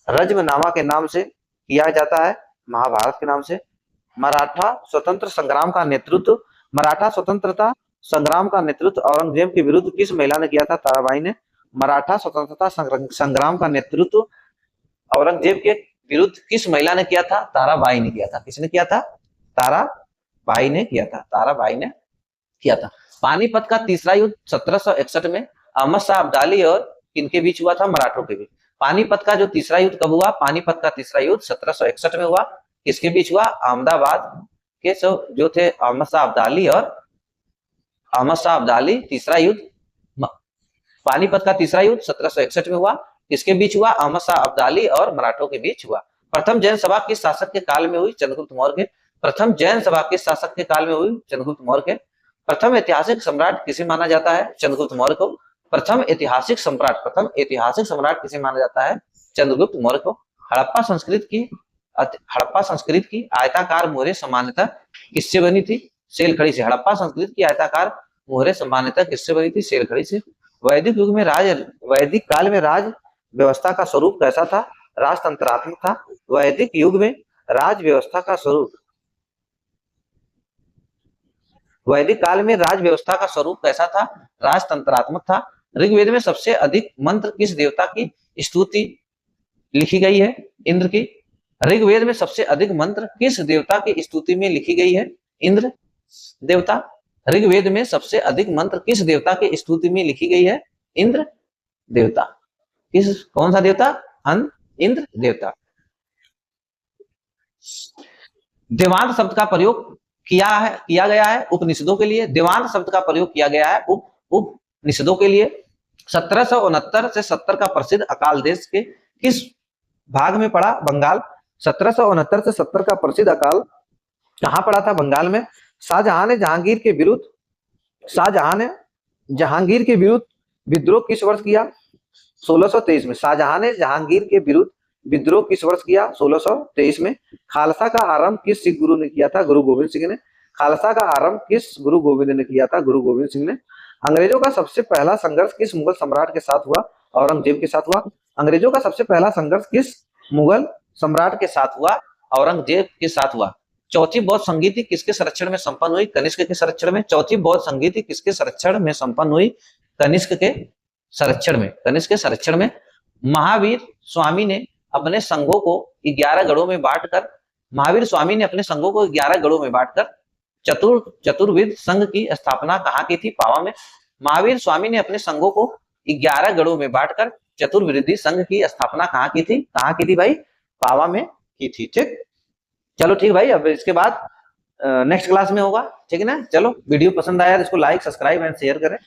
Speaker 1: रज्मनामा के नाम से किया जाता है? महाभारत के नाम से। मराठा स्वतंत्रता संग्राम का नेतृत्व औरंगजेब के विरुद्ध किस महिला ने किया था? ताराबाई ने। मराठा स्वतंत्रता संग्राम का नेतृत्व औरंगजेब के विरुद्ध किस महिला ने किया था? ताराबाई ने किया था। किसने किया था? ताराबाई ने किया था। पानीपत का तीसरा युद्ध 1761 में अहमद शाह अब्दाली और किनके बीच हुआ था? मराठों के बीच। पानीपत का जो तीसरा युद्ध कब हुआ? पानीपत का तीसरा युद्ध 1761 में हुआ। किसके बीच हुआ? अहमदाबाद के जो थे अहमद शाह अब्दाली। तीसरा युद्ध पानीपत का तीसरा युद्ध 1761 में हुआ, किसके बीच हुआ? अहमद शाह अब्दाली और मराठों के बीच हुआ। प्रथम जैन सभा किस शासक के काल में हुई? चंद्रगुप्त मौर्य के। प्रथम जैन सभा किस शासक के काल में हुई? चंद्रगुप्त मौर्य के। प्रथम ऐतिहासिक सम्राट किसे माना जाता है? चंद्रगुप्त मौर्य को। प्रथम ऐतिहासिक सम्राट किसे माना जाता है? चंद्रगुप्त मौर्य को। हड़प्पा संस्कृत की आयताकार मोहरें सामान्यतः किससे बनी थी? सेलखड़ी से। हड़प्पा संस्कृत की आयताकार मोहरें सामान्यतः किससे बनी थी? सेलखड़ी से। वैदिक काल में राज व्यवस्था का स्वरूप कैसा था? राजतंत्रात्मक था। वैदिक युग में राज व्यवस्था का स्वरूप वैदिक काल में राज व्यवस्था का स्वरूप कैसा था? राजतंत्रात्मक था। ऋग्वेद में सबसे अधिक मंत्र किस देवता की स्तुति लिखी गई है? इंद्र की। ऋग्वेद में सबसे अधिक मंत्र किस देवता की स्तुति में लिखी गई है? इंद्र देवता। ऋग्वेद में सबसे अधिक मंत्र किस देवता की स्तुति में लिखी गई है? इंद्र देवता। कौन सा देवता? इंद्र देवता। देवांत शब्द का प्रयोग किया गया है उपनिषदों के लिए। देवांत शब्द का प्रयोग किया गया है उपनिषदों के लिए। 1769 से 70 का प्रसिद्ध अकाल देश के किस भाग में पड़ा? बंगाल। 1769 से 70 का प्रसिद्ध अकाल कहां पड़ा था? बंगाल में। शाहजहां ने जहांगीर के विरुद्ध विद्रोह किस वर्ष किया? 1623 में। शाहजहां ने जहांगीर के विरुद्ध विद्रोह किस वर्ष किया? 1623 में। खालसा का आरंभ किस सिख गुरु ने किया था? गुरु गोविंद सिंह ने। खालसा का आरंभ किस गुरु गोविंद ने किया था? गुरु गोविंद सिंह ने। अंग्रेजों का सबसे पहला संघर्ष किस मुगल सम्राट के साथ हुआ? औरंगजेब के साथ हुआ। अंग्रेजों का सबसे पहला संघर्ष किस मुगल सम्राट के साथ हुआ? औरंगजेब के साथ हुआ। चौथी बौद्ध संगीति किसके संरक्षण में संपन्न हुई? कनिष्क के संरक्षण में। चौथी बौद्ध संगीति किसके संरक्षण में संपन्न हुई? कनिष्क के संरक्षण में। महावीर स्वामी ने अपने संघों को 11 गढ़ों में बांटकर चतुर्विध संघ की स्थापना कहाँ की थी? पावा में। महावीर स्वामी ने अपने संघों को 11 गढ़ों में बांटकर चतुर्विधि संघ की स्थापना कहाँ की थी भाई? पावा में की थी। ठीक, चलो ठीक भाई, अब इसके बाद नेक्स्ट क्लास में होगा। ठीक है ना। चलो, वीडियो पसंद आया तो इसको लाइक, सब्सक्राइब एंड शेयर करें।